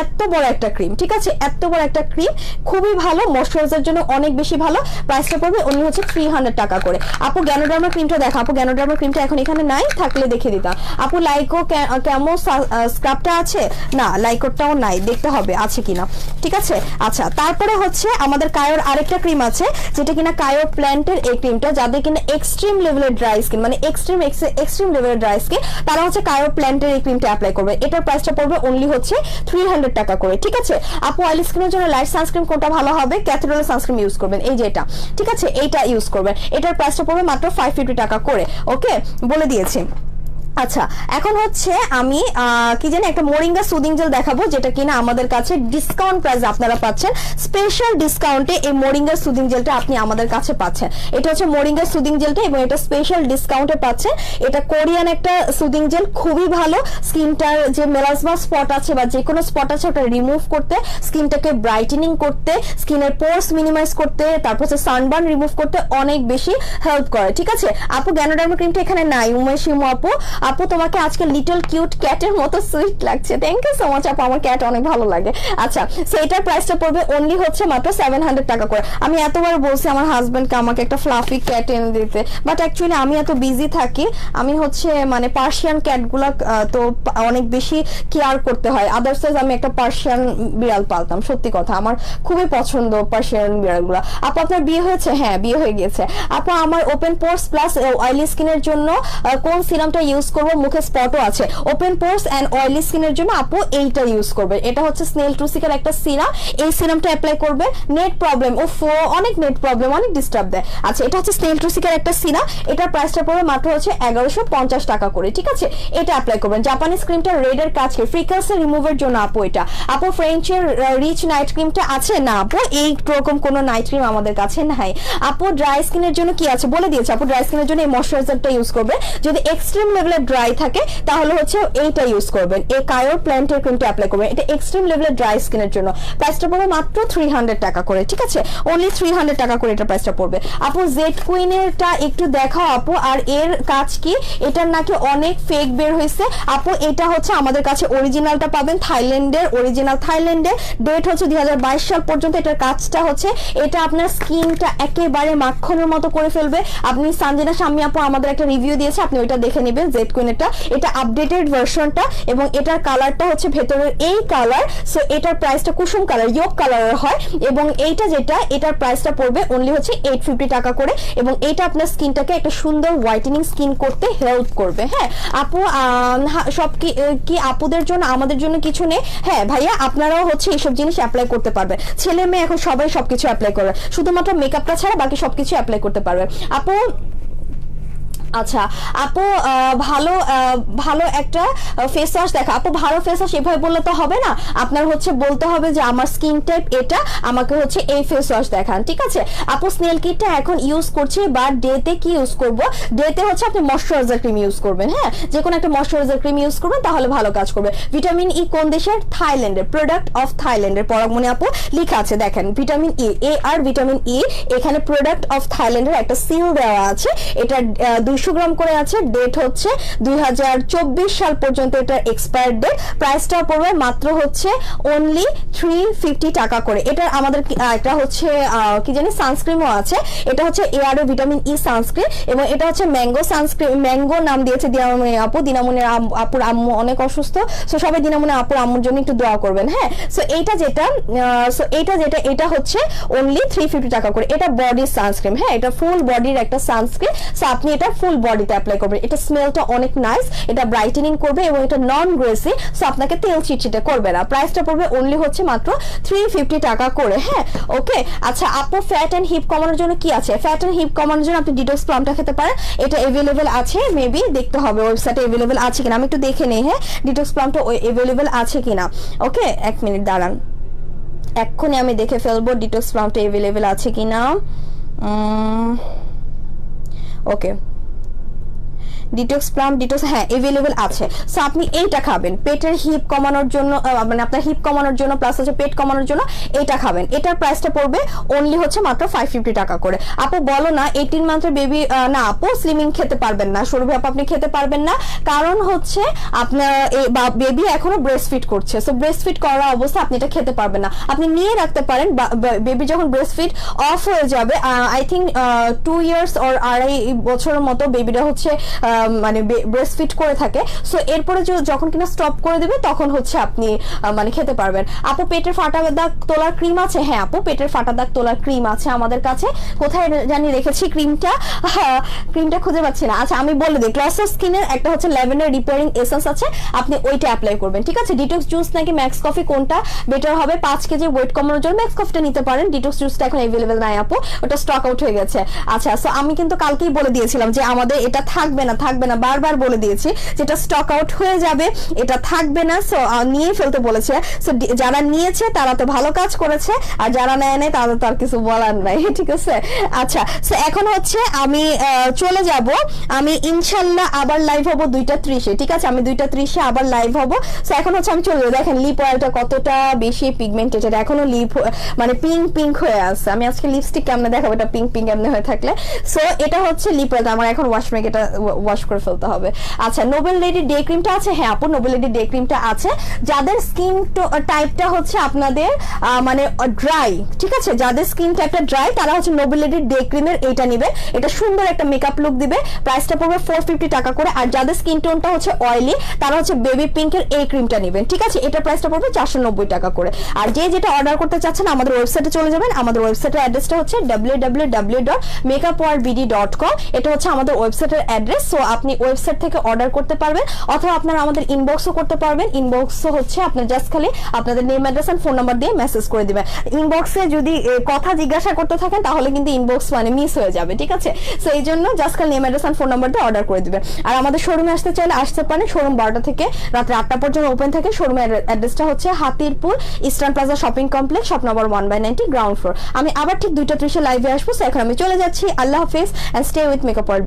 এত বড় একটা ক্রিম, ঠিক আছে, এত বড় একটা ক্রিম, খুবই ভালো, ময়শ্চারাইজার জন্য অনেক বেশি ভালো। প্রাইসটা পড়বে অনলি হচ্ছে 300 টাকা করে। আপু গ্যানোডার্মা ক্রিমটা দেখা, আপু গ্যানোডার্মা ক্রিমটা এখন এখানে নাই, থাকলে দেখে দিতাম। আপু লাইকো ক্যামো স্ক্রাবটা আছে না, লাইকোটাও নাই, দেখতে হবে আছে কিনা, ঠিক আছে। আচ্ছা তারপরে হচ্ছে আমাদের কায়োর আরেকটা ক্রিম আছে, যেটা কিনা কায়ো প্ল্যান্টের এই ক্রিমটা, যাদের কিনা এক্সট্রিম লেভেলের ড্রাই স্কিন, মানে এক্সট্রিম লেভেলের ড্রাই স্কিন, তারা হচ্ছে কায়ো প্ল্যান্টের এই ক্রিমটা অ্যাপ্লাই করবে। এটার প্রাইসটা পড়বে অনলি হচ্ছে 300 টাকা করে, ঠিক আছে। আপু অয়েলি স্কিনের জন্য লাইট সানস্ক্রিন কোনটা ভালো হবে? ক্যাথেড্রাল সানস্ক্রিন ইউজ করবেন, এই যে এটা, ঠিক আছে, এইটা ইউজ করবেন। এটার প্রাইসটা পড়বে মাত্র 550 টাকা করে, ওকে, বলে দিয়েছি। আচ্ছা এখন হচ্ছে আমি কি জানি একটা মোরিঙ্গা সুদিং জেল দেখাবো, যেটা কিনা আমাদের কাছে ডিসকাউন্ট প্রাইসে আপনারা পাচ্ছেন, স্পেশাল ডিসকাউন্টে এই মোরিঙ্গা সুদিং জেলটা আপনি আমাদের কাছে পাচ্ছেন। এটা হচ্ছে মোরিঙ্গা সুদিং জেলটা, এবং এটা স্পেশাল ডিসকাউন্টে পাচ্ছেন। এটা কোরিয়ান একটা সুদিং জেল, খুবই ভালো, স্কিনটার যে মেলাসমা স্পট আছে বা যে কোনো স্পট আছে ওটা রিমুভ করতে, স্কিনটাকে ব্রাইটেনিং করতে, স্কিনের পোর্স মিনিমাইজ করতে, তারপর হচ্ছে সানবার্ন রিমুভ করতে অনেক বেশি হেল্প করে, ঠিক আছে। আপু গ্যানোডার্মা ক্রিমটা এখানে নাই, উমেশিমু আপু তোমাকে আজকে লিটল কিউট ক্যাটের মতো সুইট লাগছে, থ্যাংক ইউ সো মাচ আপু, আমার ক্যাট অনেক ভালো লাগে। আচ্ছা সো এটার প্রাইসটা পড়বে অনলি হচ্ছে মাত্র 700 টাকা করে। আমি এতবার বলছি আমার হাজবেন্ডকে আমাকে একটা ফ্লাফি ক্যাট এনে দিতে, বাট অ্যাকচুয়ালি আমি এত বিজি থাকি, আমি হচ্ছে মানে পার্সিয়ান ক্যাটগুলা তো অনেক বেশি কেয়ার করতে হয়। আদারসাইজ আমি একটা পার্সিয়ান বিড়াল পালতাম, সত্যি কথা আমার খুবই পছন্দ পার্সিয়ান বিড়ালগুলো। আপু আপনার বিয়ে হয়েছে? হ্যাঁ বিয়ে হয়ে গেছে। আপু আমার ওপেন পোর্স প্লাস অয়েলি স্কিনের জন্য কোন সিরামটা ইউজ করবো? মুখে স্পটও আছে, ওপেন পোর্স এন্ড অয়েলি স্কিনের জন্য আপু এইটা ইউজ করবে। এটা হচ্ছে স্নেল টুসিকের একটা সিরাম, এই সিরামটা অ্যাপ্লাই করবে। নেট প্রবলেম, ও অনেক নেট প্রবলেম, অনেক ডিস্টার্ব দেয়। আচ্ছা এটা হচ্ছে স্নেল টুসিকের একটা সিরাম, এটার প্রাইসটা পড়বে মাত্র হচ্ছে 1150 টাকা করে, ঠিক আছে। এটা অ্যাপ্লাই করবেন। জাপানিজ ক্রিমটা রেডের কাজকে ফ্রিকলসে রিমুভের জন্য আপু এটা। আপু ফ্রেঞ্চের রিচ নাইট ক্রিমটা আছে না আপু? এই রকম কোনো নাইট ক্রিম আমাদের কাছে নাই। আপু ড্রাই স্কিনের জন্য কি আছে বলে দিয়েছে, আপু ড্রাই স্কিনের জন্য এই ময়শ্চারাইজারটা ইউজ করবে। যদি এক্সট্রিম লেভেলের ড্রাই থাকে তাহলে হচ্ছে এইটা ইউজ করবেন, এই কায়োর প্ল্যান্টের ক্রিমটা অ্যাপ্লাই করবেন। এটা এক্সট্রিম লেভেলের ড্রাই স্কিনের জন্য। প্রাইসটা পড়বে মাত্র 300 টাকা করে, ঠিক আছে, অনলি 300 টাকা করে এটা প্রাইসটা পড়বে। আপু জেড কুইনেরটা একটু দেখাও আপু, আর এর কাজ কি? এটার নাকি অনেক ফেক বের হয়েছে আপু। এটা হচ্ছে আমাদের কাছে অরিজিনালটা পাবেন, থাইল্যান্ডের অরিজিনাল, থাইল্যান্ডের, ডেট হচ্ছে 2022 সাল পর্যন্ত। এটার কাজটা হচ্ছে এটা আপনার স্কিনটা একেবারে মাখনের মতো করে ফেলবে। আপনি সানজিনা শাম্মী আপু আমাদের একটা রিভিউ দিয়েছে, আপনি ওইটা দেখে নেবেন জেড কুইনেরটা। এটা আপডেটেড ভার্সনটা, এবং এটার কালারটা হচ্ছে ভেতরের এই কালার। সো এটার প্রাইসটা কুসুম কালার, ইয়োক কালারের হয়, এবং এইটা যেটা এটার প্রাইসটা পড়বে অনলি হচ্ছে 850 টাকা করে, এবং এইটা আপনার স্কিনটাকে একটা সুন্দর হোয়াইটেনিং স্কিন করতে হেল্প করবে। হ্যাঁ আপু সব কি আপুদের জন্য, আমাদের জন্য কিছু নেই? হ্যাঁ ভাইয়া আপনারাও হচ্ছে এইসব জিনিস অ্যাপ্লাই করতে পারবে, ছেলে মেয়ে এখন সবাই সবকিছু অ্যাপ্লাই করবে, শুধুমাত্র মেকআপটা ছাড়া বাকি সবকিছু অ্যাপ্লাই করতে পারবে আপু। আচ্ছা আপু ভালো একটা ফেস ওয়াশ দেখা। আপু ভালো ফেস ওয়াশ এভাবে বললে তো হবে না, আপনার হচ্ছে বলতে হবে যে আমার স্কিন টাইপ এটা, আমাকে হচ্ছে এই ফেস ওয়াশ দেখান, ঠিক আছে। আপু স্নেল কিটটা এখন ইউজ করছি, বা ডেতে কি ইউজ করব? ডেতে হচ্ছে আপনি ময়শ্চারাইজার ক্রিম ইউজ করবেন, হ্যাঁ যে কোনো একটা ময়শ্চারাইজার ক্রিম ইউজ করবেন, তাহলে ভালো কাজ করবে। ভিটামিন ই কোন দেশের? থাইল্যান্ডের, প্রোডাক্ট অফ থাইল্যান্ডের, পরাগমণি আপু লেখা আছে দেখেন, ভিটামিন ই, এ আর ভিটামিন ই, এখানে প্রোডাক্ট অফ থাইল্যান্ডের একটা সিল দেওয়া আছে। এটা 200 গ্রাম করে আছে, ডেট হচ্ছে 2024 সাল পর্যন্ত এটা এক্সপায়ার ডেট। প্রাইসটা পড়বে মাত্র হচ্ছে অনলি 350 টাকা করে। এটা আমাদের এটা হচ্ছে কি জানি সানস্ক্রিনও আছে, এটা হচ্ছে এআরও ভিটামিন ই সানস্ক্রিন, এবং এটা হচ্ছে ম্যাঙ্গো সানস্ক্রিন, ম্যাঙ্গো নাম দিয়েছে দিনামণি আপু। দিনামণির আপুর আম্মু অনেক অসুস্থ, সো সবাই দিনামণি আপুর আম্মুর জন্য একটু দোয়া করবেন। হ্যাঁ সো এইটা যেটা এটা হচ্ছে অনলি 350 টাকা করে। এটা বডি সানস্ক্রিন, হ্যাঁ এটা ফুল বডির একটা সানস্ক্রিন, সো আপনি এটা ফুল ফুল বডিতে অ্যাপ্লাই করবেন। এটা স্মেলটা অনেক নাইস, এটা ব্রাইটেনিং করবে এবং এটা নন গ্রেসি, সো আপনাকে তেল চিটচিটে করবে না। প্রাইসটা পড়বে অনলি হচ্ছে মাত্র 350 টাকা করে। হ্যাঁ, ওকে। আচ্ছা আপু, ফ্যাট এন্ড হিপ কমানোর জন্য কি আছে? ফ্যাট এন্ড হিপ কমানোর জন্য আপনি ডিটক্স প্লামটা খেতে পারেন, এটা অ্যাভেলেবেল আছে, মেবি দেখতে হবে ওয়েবসাইটে অ্যাভেলেবেল আছে কিনা, আমি একটু দেখে নেই। হ্যাঁ, ডিটক্স প্লামটা অ্যাভেলেবেল আছে কিনা। ওকে, এক মিনিট দাঁড়ান, এক্ষুনি আমি দেখে ফেলবো ডিটক্স প্লামটা অ্যাভেলেবেল আছে কিনা। ওকে, ডিটক্স প্লাম, ডিটক্স, হ্যাঁ অ্যাভেলেবেল আছে। সো আপনি এইটা খাবেন পেটের হিপ কমানোর জন্য, মানে আপনার হিপ কমানোর জন্য প্লাস হচ্ছে পেট কমানোর জন্য এইটা খাবেন। এটার প্রাইসটা পড়বে অনলি হচ্ছে মাত্র 550 টাকা করে। আপু বলো না 18 মান্থের বেবি, না আপু স্লিমিং খেতে পারবেন না, সরবি আপু আপনি খেতে পারবেন না, কারণ হচ্ছে আপনার বেবি এখনো ব্রেস্ট ফিড করছে, সো ব্রেস্ট ফিড করা অবস্থা আপনি এটা খেতে পারবেন না। আপনি নিয়ে রাখতে পারেন, বেবি যখন ব্রেস্ট ফিড অফ হয়ে যাবে, আই থিঙ্ক 2 ইয়ার্স অর 2.5 বছরের মতো বেবিটা হচ্ছে মানে ব্রেস্ট ফিড করে থাকে, সো এরপরে যখন কিনা স্টপ করে দেবে তখন হচ্ছে আপনি মানে খেতে পারবেন। আপু পেটের ফাটা দাগ তোলার ক্রিম আছে? হ্যাঁ আপু, পেটের ফাটা দাগ তোলার ক্রিম আছে আমাদের কাছে, কোথায় জানি রেখেছি ক্রিমটা, ক্রিমটা খুঁজে পাচ্ছি না। আচ্ছা আমি বলে দিই, ক্লাস স্কিনের একটা হচ্ছে ল্যাভেন্ডার রিপেয়ারিং এসেন্স আছে, আপনি ওইটা অ্যাপ্লাই করবেন, ঠিক আছে। ডিটক্স জুস নাকি ম্যাক্স কফি কোনটা বেটার হবে 5 কেজি ওয়েট কমানোর জন্য? ম্যাক্স কফিটা নিতে পারেন, ডিটক্স জুসটা এখন অ্যাভেলেবেল নাই আপু, ওটা স্টক আউট হয়ে গেছে। আচ্ছা, সো আমি কিন্তু কালকেই বলে দিয়েছিলাম যে আমাদের এটা থাকবে না, বারবার বলে দিয়েছি যেটা স্টক আউট হয়ে যাবে, এটা থাকবে না, সো নিয়ে ফেলতে বলেছে। সো যারা নিয়েছে তারা তো ভালো কাজ করেছে, আর যারা নেয় নাই তাদের তো আর কিছু বলার নাই, ঠিক আছে। আচ্ছা, সো এখন হচ্ছে আমি চলে যাব, আমি ইনশাল্লাহ আবার লাইভ হব 2:30-এ, ঠিক আছে, আমি 2:30-এ আবার লাইভ হব। সো এখন হচ্ছে আমি চলে যাবো। দেখেন লিপ অয়েলটা কতটা বেশি পিগমেন্টেড, এখনো লিপ মানে পিঙ্ক হয়ে আছে। আমি আজকে লিপস্টিক কেমনে দেখাবো এটা পিঙ্ক এমনি হয়ে থাকলে। সো এটা হচ্ছে লিপ অয়েলটা, আমার এখন ওয়াশ মেক এটা ওয়াশ করে ফেলতে হবে। আচ্ছা, নোবেল লেডি ডে ক্রিমটা আছে? হ্যাঁ আপু, নোবেল লেডি ডে ক্রিমটা আছে। যাদের স্কিন টাইপটা হচ্ছে আপনাদের মানে ড্রাই, ঠিক আছে, যাদের স্কিন টাইপটা ড্রাই তারা হচ্ছে নোবেল লেডি ডে ক্রিমের এইটা নিবে, এটা সুন্দর একটা মেকআপ লুক দিবে, প্রাইসটা পড়বে 450 টাকা করে। আর যাদের স্কিন টোনটা হচ্ছে অয়েলি তারা হচ্ছে বেবি পিঙ্কের এই ক্রিমটা নেবেন, ঠিক আছে, এটা প্রাইসটা পড়বে 490 টাকা করে। আর যেটা অর্ডার করতে চাচ্ছেন আমাদের ওয়েবসাইটে চলে যাবেন, আমাদের ওয়েবসাইটের অ্যাড্রেসটা হচ্ছে www.makeupwarbd.com, এটা হচ্ছে আমাদের ওয়েবসাইটের অ্যাড্রেস। সো আপনি ওয়েবসাইট থেকে অর্ডার করতে পারবেন, অথবা আপনারা আমাদের ইনবক্সও করতে পারবেন। ইনবক্সও হচ্ছে আপনার জাস্ট খালি আপনাদের name address and phone number দিয়ে মেসেজ করে দিবেন। ইনবক্সে যদি কথা জিজ্ঞাসা করতে থাকেন তাহলে কিন্তু ইনবক্স মানে মিস হয়ে যাবে, ঠিক আছে। সো এই জন্য জাস্ট খালি name address and phone number দিয়ে অর্ডার করে দিবেন। আর আমাদের শোরুমে আসতে চাইলে আসতে পারেন, শোরুম 12টা থেকে রাত্রে 8টা পর্যন্ত ওপেন থাকে। শোরুমের অ্যাড্রেসটা হচ্ছে Hatirpul Eastern Plaza shopping complex, shop number 1/90, ground floor. আমি আবার ঠিক 2:30-এ লাইভে আসবো। সো এখন আমি চলে যাচ্ছি, আল্লাহ হাফেজ and stay with Makeup world.